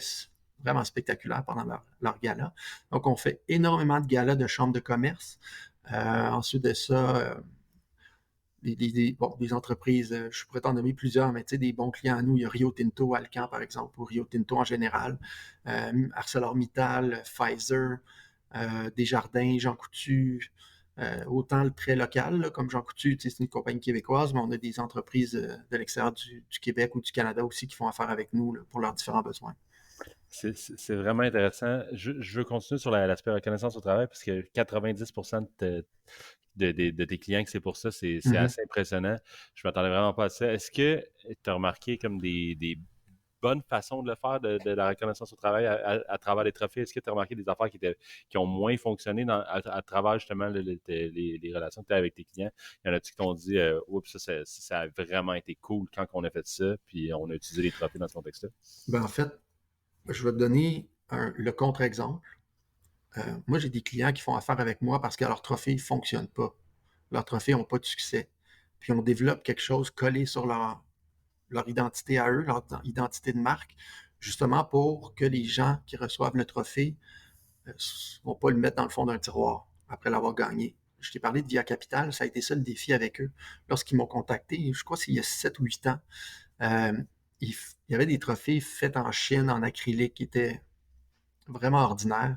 vraiment spectaculaire pendant leur gala. Donc, on fait énormément de galas de chambres de commerce. Ensuite de ça, des entreprises, je pourrais t'en nommer plusieurs, mais tu sais, des bons clients à nous, il y a Rio Tinto, Alcan, par exemple, ou Rio Tinto en général, ArcelorMittal, Pfizer, Desjardins, Jean Coutu, autant le très local, là, comme Jean Coutu, c'est une compagnie québécoise, mais on a des entreprises de l'extérieur du Québec ou du Canada aussi qui font affaire avec nous là, pour leurs différents besoins. C'est vraiment intéressant. Je veux continuer sur l'aspect reconnaissance au travail parce que 90% de tes clients que c'est pour ça, c'est assez impressionnant. Je m'attendais vraiment pas à ça. Est-ce que tu as remarqué comme des bonnes façons de le faire, de la reconnaissance au travail à travers les trophées? Est-ce que tu as remarqué des affaires qui ont moins fonctionné à travers justement les relations que tu as avec tes clients? Il y en a-tu qui t'ont dit oups, ça a vraiment été cool quand on a fait ça, puis on a utilisé les trophées dans ce contexte-là? Ben, en fait, je vais te donner le contre-exemple. Moi, j'ai des clients qui font affaire avec moi parce que leurs trophées ne fonctionnent pas. Leurs trophées n'ont pas de succès. Puis on développe quelque chose collé sur leur identité à eux, leur identité de marque, justement pour que les gens qui reçoivent le trophée ne vont pas le mettre dans le fond d'un tiroir après l'avoir gagné. Je t'ai parlé de Via Capital, ça a été ça le défi avec eux. Lorsqu'ils m'ont contacté, je crois qu'il y a 7 ou 8 ans, euh, il y avait des trophées faits en Chine, en acrylique, qui étaient vraiment ordinaires.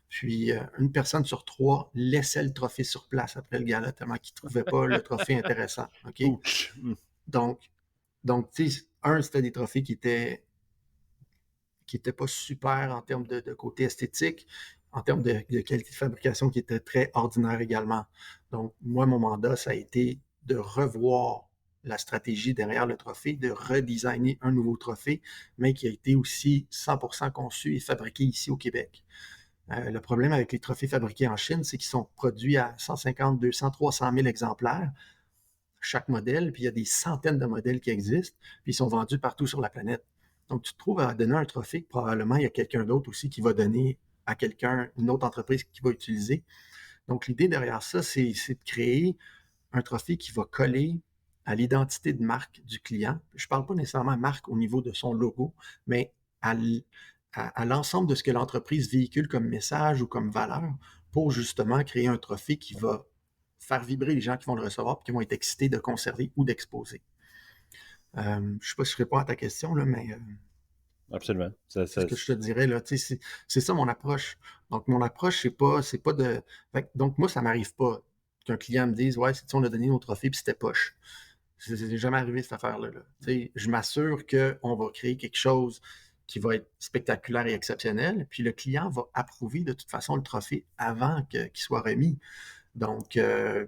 Puis une personne sur 3 laissait le trophée sur place après le gala, tellement qu'il ne trouvait pas le trophée intéressant. OK? Ouch! Donc, tu sais, c'était des trophées qui étaient pas super en termes de côté esthétique, en termes de qualité de fabrication qui était très ordinaire également. Donc, moi, mon mandat, ça a été de revoir la stratégie derrière le trophée, de redesigner un nouveau trophée, mais qui a été aussi 100% conçu et fabriqué ici au Québec. Le problème avec les trophées fabriqués en Chine, c'est qu'ils sont produits à 150, 200, 300 000 exemplaires chaque modèle, puis il y a des centaines de modèles qui existent, puis ils sont vendus partout sur la planète. Donc, tu te trouves à donner un trophée que probablement il y a quelqu'un d'autre aussi qui va donner à quelqu'un, une autre entreprise qui va utiliser. Donc, l'idée derrière ça, c'est de créer un trophée qui va coller à l'identité de marque du client. Je ne parle pas nécessairement marque au niveau de son logo, mais à l'ensemble de ce que l'entreprise véhicule comme message ou comme valeur pour justement créer un trophée qui va faire vibrer les gens qui vont le recevoir et qui vont être excités de conserver ou d'exposer. Je ne sais pas si je réponds à ta question, là, mais Absolument. c'est ce que je te dirais. Là, c'est ça mon approche. Donc, mon approche, c'est pas de. Donc, moi, ça m'arrive pas qu'un client me dise ouais, on a donné nos trophées puis c'était poche. C'est jamais arrivé cette affaire-là. Là. Je m'assure qu'on va créer quelque chose qui va être spectaculaire et exceptionnel, puis le client va approuver de toute façon le trophée avant qu'il soit remis. Donc,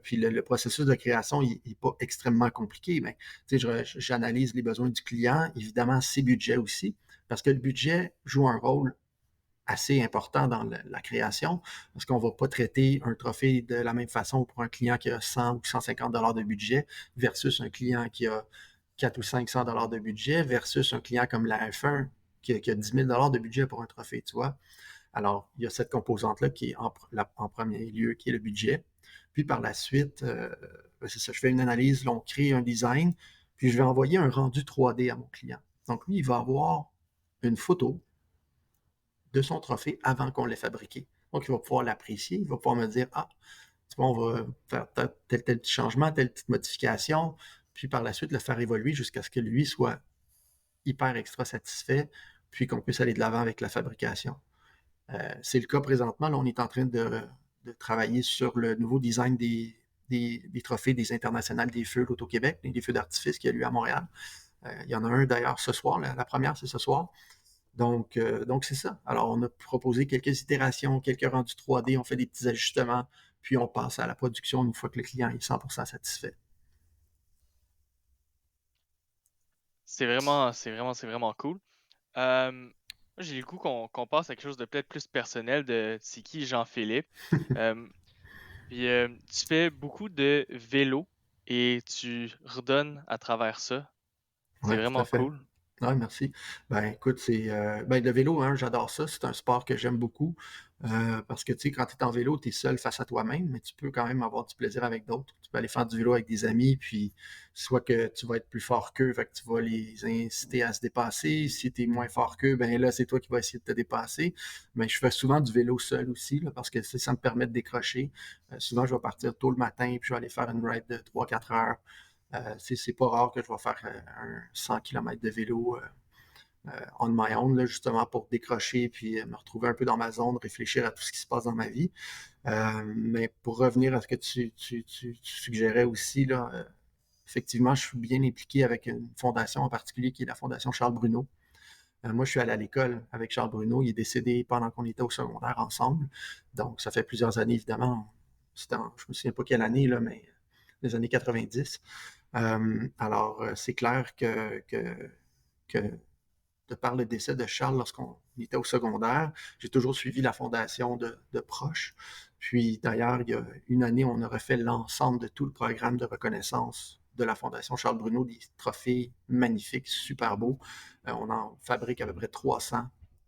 puis le processus de création, il n'est pas extrêmement compliqué, mais j'analyse les besoins du client, évidemment ses budgets aussi, parce que le budget joue un rôle assez important dans la création, parce qu'on ne va pas traiter un trophée de la même façon pour un client qui a 100 ou 150 $ de budget versus un client qui a 400 ou 500 $ de budget versus un client comme la F1 qui a 10 000 $ de budget pour un trophée, tu vois. Alors, il y a cette composante-là qui est en premier lieu, qui est le budget. Puis par la suite, c'est ça, je fais une analyse, là, on crée un design, puis je vais envoyer un rendu 3D à mon client. Donc lui, il va avoir une photo de son trophée avant qu'on l'ait fabriqué. Donc il va pouvoir l'apprécier, il va pouvoir me dire, ah, tu vois, on va faire tel petit changement, telle petite modification, puis par la suite le faire évoluer jusqu'à ce que lui soit hyper extra satisfait, puis qu'on puisse aller de l'avant avec la fabrication. C'est le cas présentement. Là, on est en train de travailler sur le nouveau design des trophées des internationales des feux l'Auto-Québec, des feux d'artifice qu'il y a eu à Montréal. Il y en a un d'ailleurs ce soir. La première, c'est ce soir. Donc c'est ça. Alors, on a proposé quelques itérations, quelques rendus 3D, on fait des petits ajustements, puis on passe à la production une fois que le client est 100% satisfait. C'est vraiment cool. Moi, j'ai le coup qu'on passe à quelque chose de peut-être plus personnel de c'est qui Jean-Philippe. Euh, tu fais beaucoup de vélo et tu redonnes à travers ça. C'est Oui, tout à vraiment fait. cool. Ouais, merci. Ben, écoute, le vélo, hein, j'adore ça. C'est un sport que j'aime beaucoup. Parce que, tu sais, quand tu es en vélo, tu es seul face à toi-même, mais tu peux quand même avoir du plaisir avec d'autres. Tu peux aller faire du vélo avec des amis, puis soit que tu vas être plus fort qu'eux, fait que tu vas les inciter à se dépasser. Si tu es moins fort qu'eux, ben là, c'est toi qui vas essayer de te dépasser. Mais je fais souvent du vélo seul aussi, là, parce que ça me permet de décrocher. Souvent, je vais partir tôt le matin, puis je vais aller faire une ride de 3-4 heures. C'est pas rare que je vais faire un 100 km de vélo on my own, là, justement pour décrocher puis me retrouver un peu dans ma zone, réfléchir à tout ce qui se passe dans ma vie. Mais pour revenir à ce que tu suggérais aussi, là, effectivement, je suis bien impliqué avec une fondation en particulier qui est la Fondation Charles Bruno. Moi, je suis allé à l'école avec Charles Bruno. Il est décédé pendant qu'on était au secondaire ensemble. Donc, ça fait plusieurs années, évidemment. Je me souviens pas quelle année, là, mais les années 90. Alors, c'est clair que de par le décès de Charles lorsqu'on était au secondaire, j'ai toujours suivi la fondation de proche. Puis d'ailleurs, il y a une année, on a refait l'ensemble de tout le programme de reconnaissance de la Fondation Charles Bruno, des trophées magnifiques, super beaux. On en fabrique à peu près 300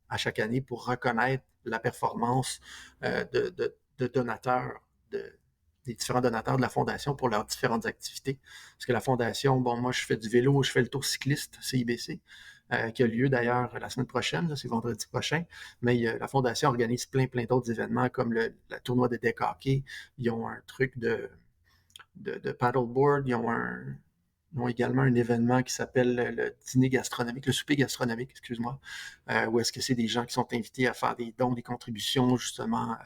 à chaque année pour reconnaître la performance de donateurs, des différents donateurs de la Fondation pour leurs différentes activités. Parce que la Fondation, bon, moi, je fais du vélo, je fais le tour cycliste, CIBC, qui a lieu d'ailleurs la semaine prochaine, là, c'est vendredi prochain. Mais la Fondation organise plein d'autres événements comme le tournoi de deck hockey. Ils ont un truc de paddleboard. Ils ont également un événement qui s'appelle le dîner gastronomique, le souper gastronomique, excuse-moi, où est-ce que c'est des gens qui sont invités à faire des dons, des contributions, justement,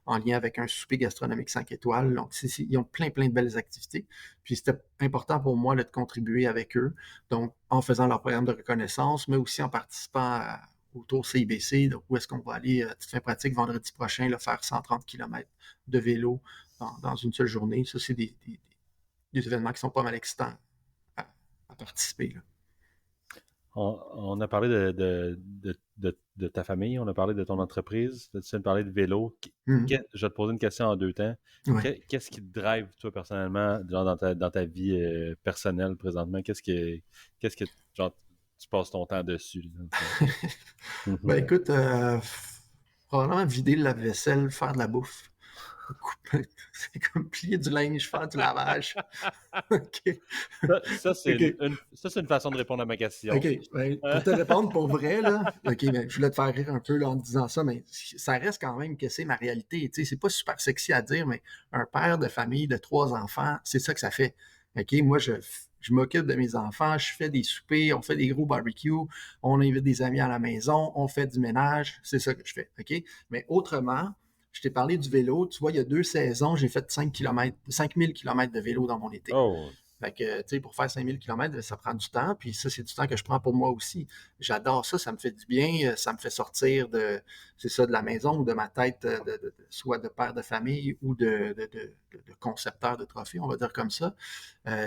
en lien avec un souper gastronomique 5 étoiles. Donc, ils ont plein de belles activités. Puis, c'était important pour moi là, de contribuer avec eux, donc en faisant leur programme de reconnaissance, mais aussi en participant au Tour CIBC, donc où est-ce qu'on va aller, petite fin pratique, vendredi prochain, là, faire 130 km de vélo dans une seule journée. Ça, c'est des événements qui sont pas mal excitants à participer. Là. On a parlé de ta famille, on a parlé de ton entreprise, tu viens de parler de vélo. Je vais te poser une question en deux temps. Ouais. Qu'est-ce qui te drive, toi, personnellement, genre dans ta vie personnelle présentement? Qu'est-ce que genre, tu passes ton temps dessus? Ben écoute, probablement vider le lave-vaisselle, faire de la bouffe. C'est comme plier du linge, faire du lavage. OK. Ça, c'est OK. une façon de répondre à ma question. OK. Ben, pour te répondre pour vrai, là, OK, ben, je voulais te faire rire un peu là, en te disant ça, mais ça reste quand même que c'est ma réalité. Tu sais, c'est pas super sexy à dire, mais un père de famille de 3 enfants, c'est ça que ça fait. OK, moi, je m'occupe de mes enfants, je fais des soupers, on fait des gros barbecues, on invite des amis à la maison, on fait du ménage, c'est ça que je fais. OK? Mais autrement, je t'ai parlé du vélo. Tu vois, il y a 2 saisons, j'ai fait 5000 km de vélo dans mon été. Oh, Fait que, tu sais, pour faire 5000 km, ça prend du temps. Puis ça, c'est du temps que je prends pour moi aussi. J'adore ça, ça me fait du bien. Ça me fait sortir c'est ça, de la maison ou de ma tête, soit de père de famille ou de concepteur de trophées, on va dire comme ça.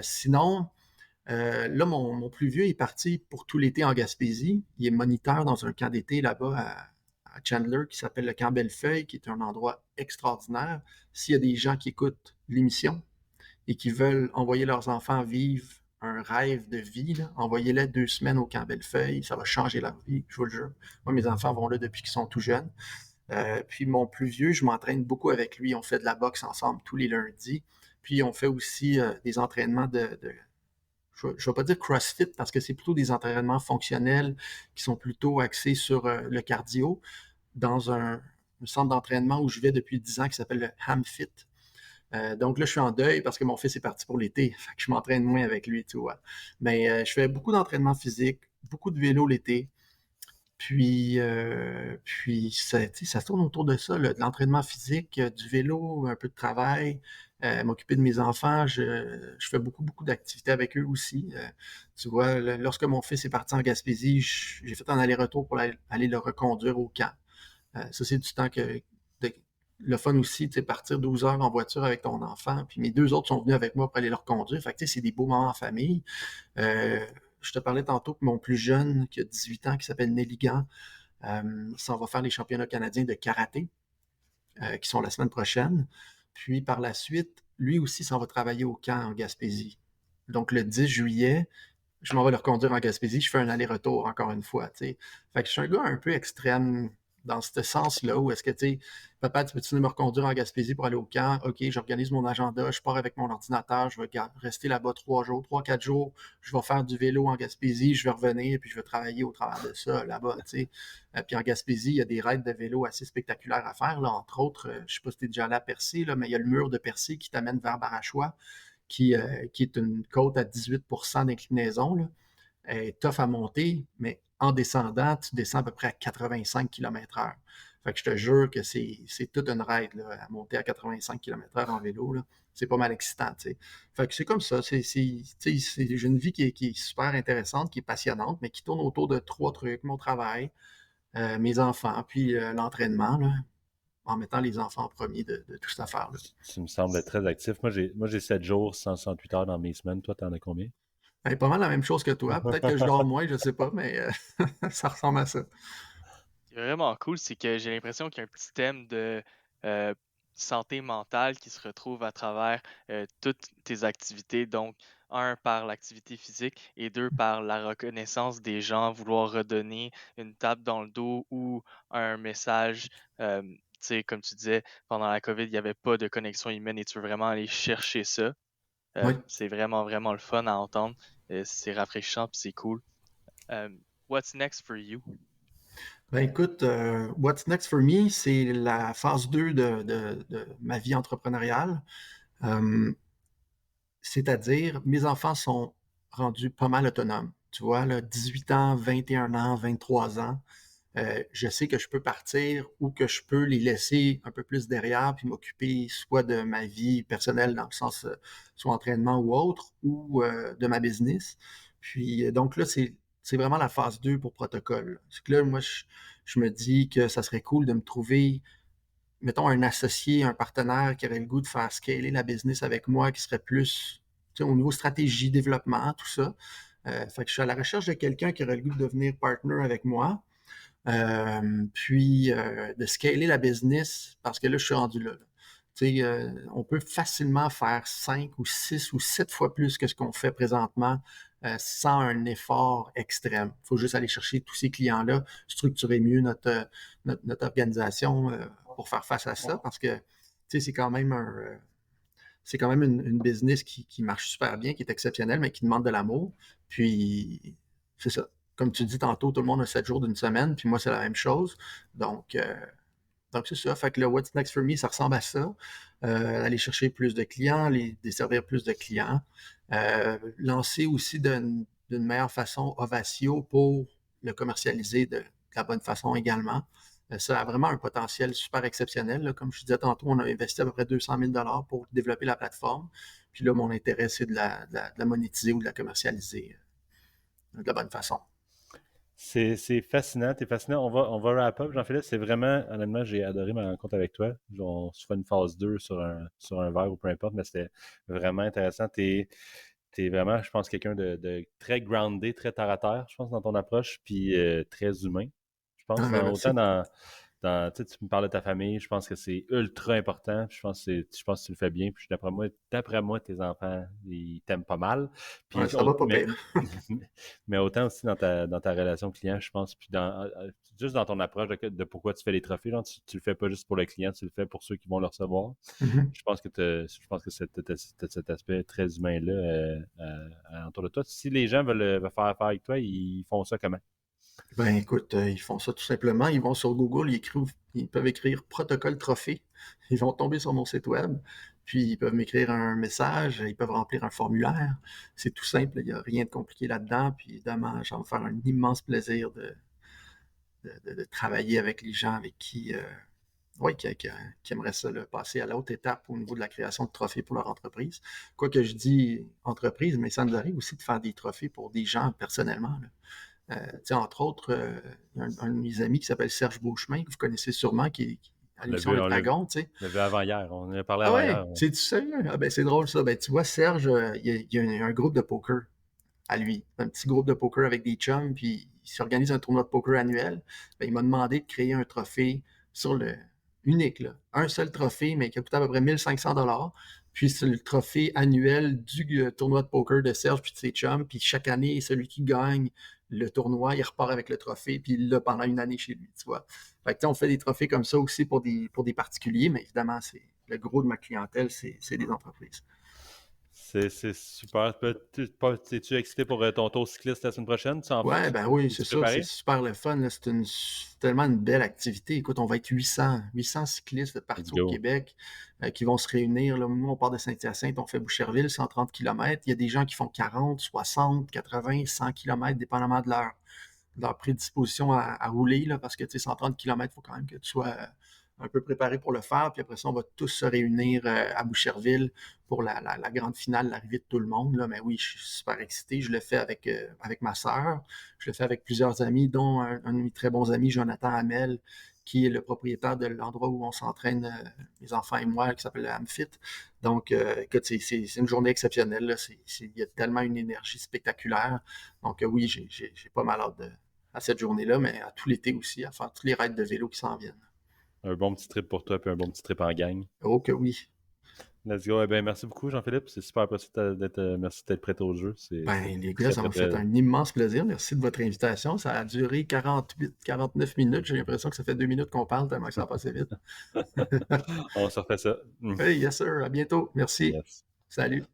Sinon, là, mon plus vieux est parti pour tout l'été en Gaspésie. Il est moniteur dans un camp d'été là-bas à Chandler qui s'appelle le camp Bellefeuille, qui est un endroit extraordinaire. S'il y a des gens qui écoutent l'émission, et qui veulent envoyer leurs enfants vivre un rêve de vie, là, envoyez-les 2 semaines au camp Bellefeuille, ça va changer leur vie, je vous le jure. Moi, mes enfants vont là depuis qu'ils sont tout jeunes. Puis mon plus vieux, je m'entraîne beaucoup avec lui. On fait de la boxe ensemble tous les lundis. Puis on fait aussi des entraînements je ne vais pas dire CrossFit parce que c'est plutôt des entraînements fonctionnels qui sont plutôt axés sur le cardio dans un centre d'entraînement où je vais depuis 10 ans qui s'appelle le HamFit. Donc là, je suis en deuil parce que mon fils est parti pour l'été. Fait que je m'entraîne moins avec lui, tu vois. Mais je fais beaucoup d'entraînement physique, beaucoup de vélo l'été. Puis ça tourne autour de ça, là, de l'entraînement physique, du vélo, un peu de travail, m'occuper de mes enfants. Je fais beaucoup d'activités avec eux aussi. Tu vois, lorsque mon fils est parti en Gaspésie, j'ai fait un aller-retour pour aller le reconduire au camp. Ça, c'est du temps de- le fun aussi, tu sais, partir 12 heures en voiture avec ton enfant. Puis mes 2 autres sont venus avec moi pour aller le reconduire. Fait que, tu sais, c'est des beaux moments en famille. Euh, je te parlais tantôt que mon plus jeune, qui a 18 ans, qui s'appelle Nelly Gant, s'en va faire les championnats canadiens de karaté, qui sont la semaine prochaine. Puis par la suite, lui aussi s'en va travailler au camp en Gaspésie. Donc le 10 juillet, je m'en vais le reconduire en Gaspésie, je fais un aller-retour encore une fois, tu sais. Fait que je suis un gars un peu extrême dans ce sens-là, où est-ce que, tu sais, papa, tu peux-tu me reconduire en Gaspésie pour aller au camp? OK, j'organise mon agenda, je pars avec mon ordinateur, je vais rester là-bas 3 jours, 3, 4 jours, je vais faire du vélo en Gaspésie, je vais revenir, puis je vais travailler au travers de ça, là-bas, tu sais. Puis en Gaspésie, il y a des raids de vélo assez spectaculaires à faire, là, entre autres, je sais pas si tu es déjà allé à Percé, là, mais il y a le mur de Percé qui t'amène vers Barachois, qui est une côte à 18% d'inclinaison, là. Elle est tough à monter, mais en descendant, tu descends à peu près à 85 km/h. Fait que je te jure que c'est toute une ride là, à monter à 85 km/h en vélo. Là. C'est pas mal excitant. T'sais. Fait que c'est comme ça. J'ai une vie qui est super intéressante, qui est passionnante, mais qui tourne autour de 3 trucs. Mon travail, mes enfants, puis l'entraînement, là, en mettant les enfants en premier de toute cette affaire-là. Tu me sembles très actif. Moi, j'ai 7 jours, 168 heures dans mes semaines. Toi, t'en as combien? Pas mal la même chose que toi. Peut-être que je dors moins, je sais pas, mais ça ressemble à ça. Ce qui est vraiment cool, c'est que j'ai l'impression qu'il y a un petit thème de euh, santé mentale qui se retrouve à travers toutes tes activités. Donc, un, par l'activité physique et deux, par la reconnaissance des gens, vouloir redonner une tape dans le dos ou un message. Tu sais, comme tu disais, pendant la COVID, il n'y avait pas de connexion humaine et tu veux vraiment aller chercher ça. Oui. C'est vraiment, vraiment le fun à entendre. C'est rafraîchissant puis c'est cool. Euh, what's next for you? Ben écoute, What's Next for Me, c'est la phase 2 de ma vie entrepreneuriale. Euh, C'est-à-dire, mes enfants sont rendus pas mal autonomes. Tu vois, là, 18 ans, 21 ans, 23 ans. Je sais que je peux partir ou que je peux les laisser un peu plus derrière puis m'occuper soit de ma vie personnelle dans le sens soit entraînement ou autre ou de ma business. Puis donc là, c'est vraiment la phase 2 pour protocole. C'est que là, moi, je me dis que ça serait cool de me trouver, mettons, un associé, un partenaire qui aurait le goût de faire scaler la business avec moi, qui serait plus au niveau stratégie, développement, tout ça. Fait que je suis à la recherche de quelqu'un qui aurait le goût de devenir partner avec moi. Puis de scaler la business parce que là, je suis rendu là. On peut facilement faire 5 ou 6 ou 7 fois plus que ce qu'on fait présentement sans un effort extrême. Il faut juste aller chercher tous ces clients-là, structurer mieux notre organisation pour faire face à ça parce que c'est quand même c'est quand même une business qui marche super bien, qui est exceptionnelle, mais qui demande de l'amour. Puis, c'est ça. Comme tu dis tantôt, tout le monde a 7 jours d'une semaine, puis moi, c'est la même chose. Donc, donc c'est ça. Fait que le What's Next for Me, ça ressemble à ça. Aller chercher plus de clients, les desservir plus de clients. Lancer aussi d'une meilleure façon Ovatio pour le commercialiser de la bonne façon également. Ça a vraiment un potentiel super exceptionnel. Là. Comme je disais tantôt, on a investi à peu près 200 000 pour développer la plateforme. Puis là, mon intérêt, c'est de la monétiser ou de la commercialiser de la bonne façon. C'est fascinant, t'es fascinant. On va wrap up, Jean-Philippe. C'est vraiment, honnêtement, j'ai adoré ma rencontre avec toi. On se fera une phase 2 sur un verre ou peu importe, mais c'était vraiment intéressant. T'es vraiment, je pense, quelqu'un de très groundé, très terre à terre, je pense, dans ton approche, puis très humain. Je pense, Ah, ben, merci. autant tu me parles de ta famille, je pense que c'est ultra important. Puis je pense que tu le fais bien. Puis d'après moi, tes enfants, ils t'aiment pas mal. Ouais, Puis, ça va pas mais, pire. mais autant aussi dans ta relation client, je pense, puis juste dans ton approche de pourquoi tu fais les trophées, genre, tu le fais pas juste pour le client, tu le fais pour ceux qui vont le recevoir. Mhm. Je pense que cet aspect très humain-là autour de toi. Si les gens veulent faire affaire avec toi, ils font ça comment? Ben écoute, ils font ça tout simplement. Ils vont sur Google, ils peuvent écrire protocole trophée. Ils vont tomber sur mon site web, puis ils peuvent m'écrire un message, ils peuvent remplir un formulaire. C'est tout simple, il n'y a rien de compliqué là-dedans. Puis évidemment, ça va me faire un immense plaisir de travailler avec les gens avec qui, ouais, qui aimeraient ça, là, passer à l'autre étape au niveau de la création de trophées pour leur entreprise. Quoi que je dis entreprise, mais ça nous arrive aussi de faire des trophées pour des gens personnellement. Là. Entre autres, il y a un de mes amis qui s'appelle Serge Beauchemin, que vous connaissez sûrement, qui est à On l'a l'émission vu, Le Dragon, tu sais. on l'a vu avant hier. On en a parlé Ah avant ouais, hier. c'est du sérieux? Ah ben c'est drôle ça. Ben tu vois, Serge, il y a un groupe de poker à lui. Un petit groupe de poker avec des chums, puis il s'organise un tournoi de poker annuel. Ben, il m'a demandé de créer un trophée sur le unique, là. Un seul trophée, mais qui a coûté à peu près 1500 $. Puis c'est le trophée annuel du tournoi de poker de Serge puis de ses chums. Puis chaque année, celui qui gagne le tournoi, il repart avec le trophée, puis il l'a pendant une année chez lui, tu vois. Fait que, on fait des trophées comme ça aussi pour des particuliers, mais évidemment, c'est le gros de ma clientèle, c'est des entreprises. C'est super. Es-tu excité pour ton tour cycliste la semaine prochaine? Ouais, ben oui, c'est Es-tu ça, préparé? c'est super le fun. Là. Tellement une belle activité. Écoute, on va être 800 cyclistes de Let's partout au go. Québec qui vont se réunir. Là. Nous, on part de Saint-Hyacinthe, on fait Boucherville, 130 km. Il y a des gens qui font 40, 60, 80, 100 km, dépendamment de leur prédisposition à rouler, là, parce que 130 km, il faut quand même que tu sois un peu préparé pour le faire. Puis après ça, on va tous se réunir à Boucherville pour la grande finale, l'arrivée de tout le monde. Là. Mais oui, je suis super excité. Je le fais avec ma sœur. Je le fais avec plusieurs amis, dont un de mes très bons amis, Jonathan Hamel, qui est le propriétaire de l'endroit où on s'entraîne, mes enfants et moi, qui s'appelle le Amfit. Donc, écoute, c'est une journée exceptionnelle. Là. Il y a tellement une énergie spectaculaire. Donc, oui, j'ai pas mal hâte à cette journée-là, mais à tout l'été aussi, à faire tous les raids de vélo qui s'en viennent. Un bon petit trip pour toi, puis un bon petit trip en gang. Oh que oui. Let's go. Eh bien, merci beaucoup, Jean-Philippe. C'est super apprécié merci d'être prêt au jeu. Les gars, ça m'a fait un immense plaisir. Merci de votre invitation. Ça a duré 49 minutes. J'ai l'impression que ça fait 2 minutes qu'on parle tellement que ça a passé vite. On se refait ça. Hey, yes sir. À bientôt. Merci. Yes. Salut.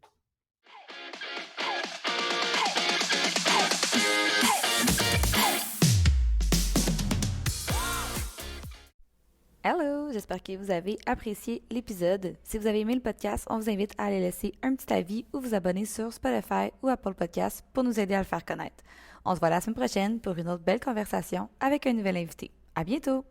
Hello, j'espère que vous avez apprécié l'épisode. Si vous avez aimé le podcast, on vous invite à aller laisser un petit avis ou vous abonner sur Spotify ou Apple Podcasts pour nous aider à le faire connaître. On se voit la semaine prochaine pour une autre belle conversation avec un nouvel invité. À bientôt!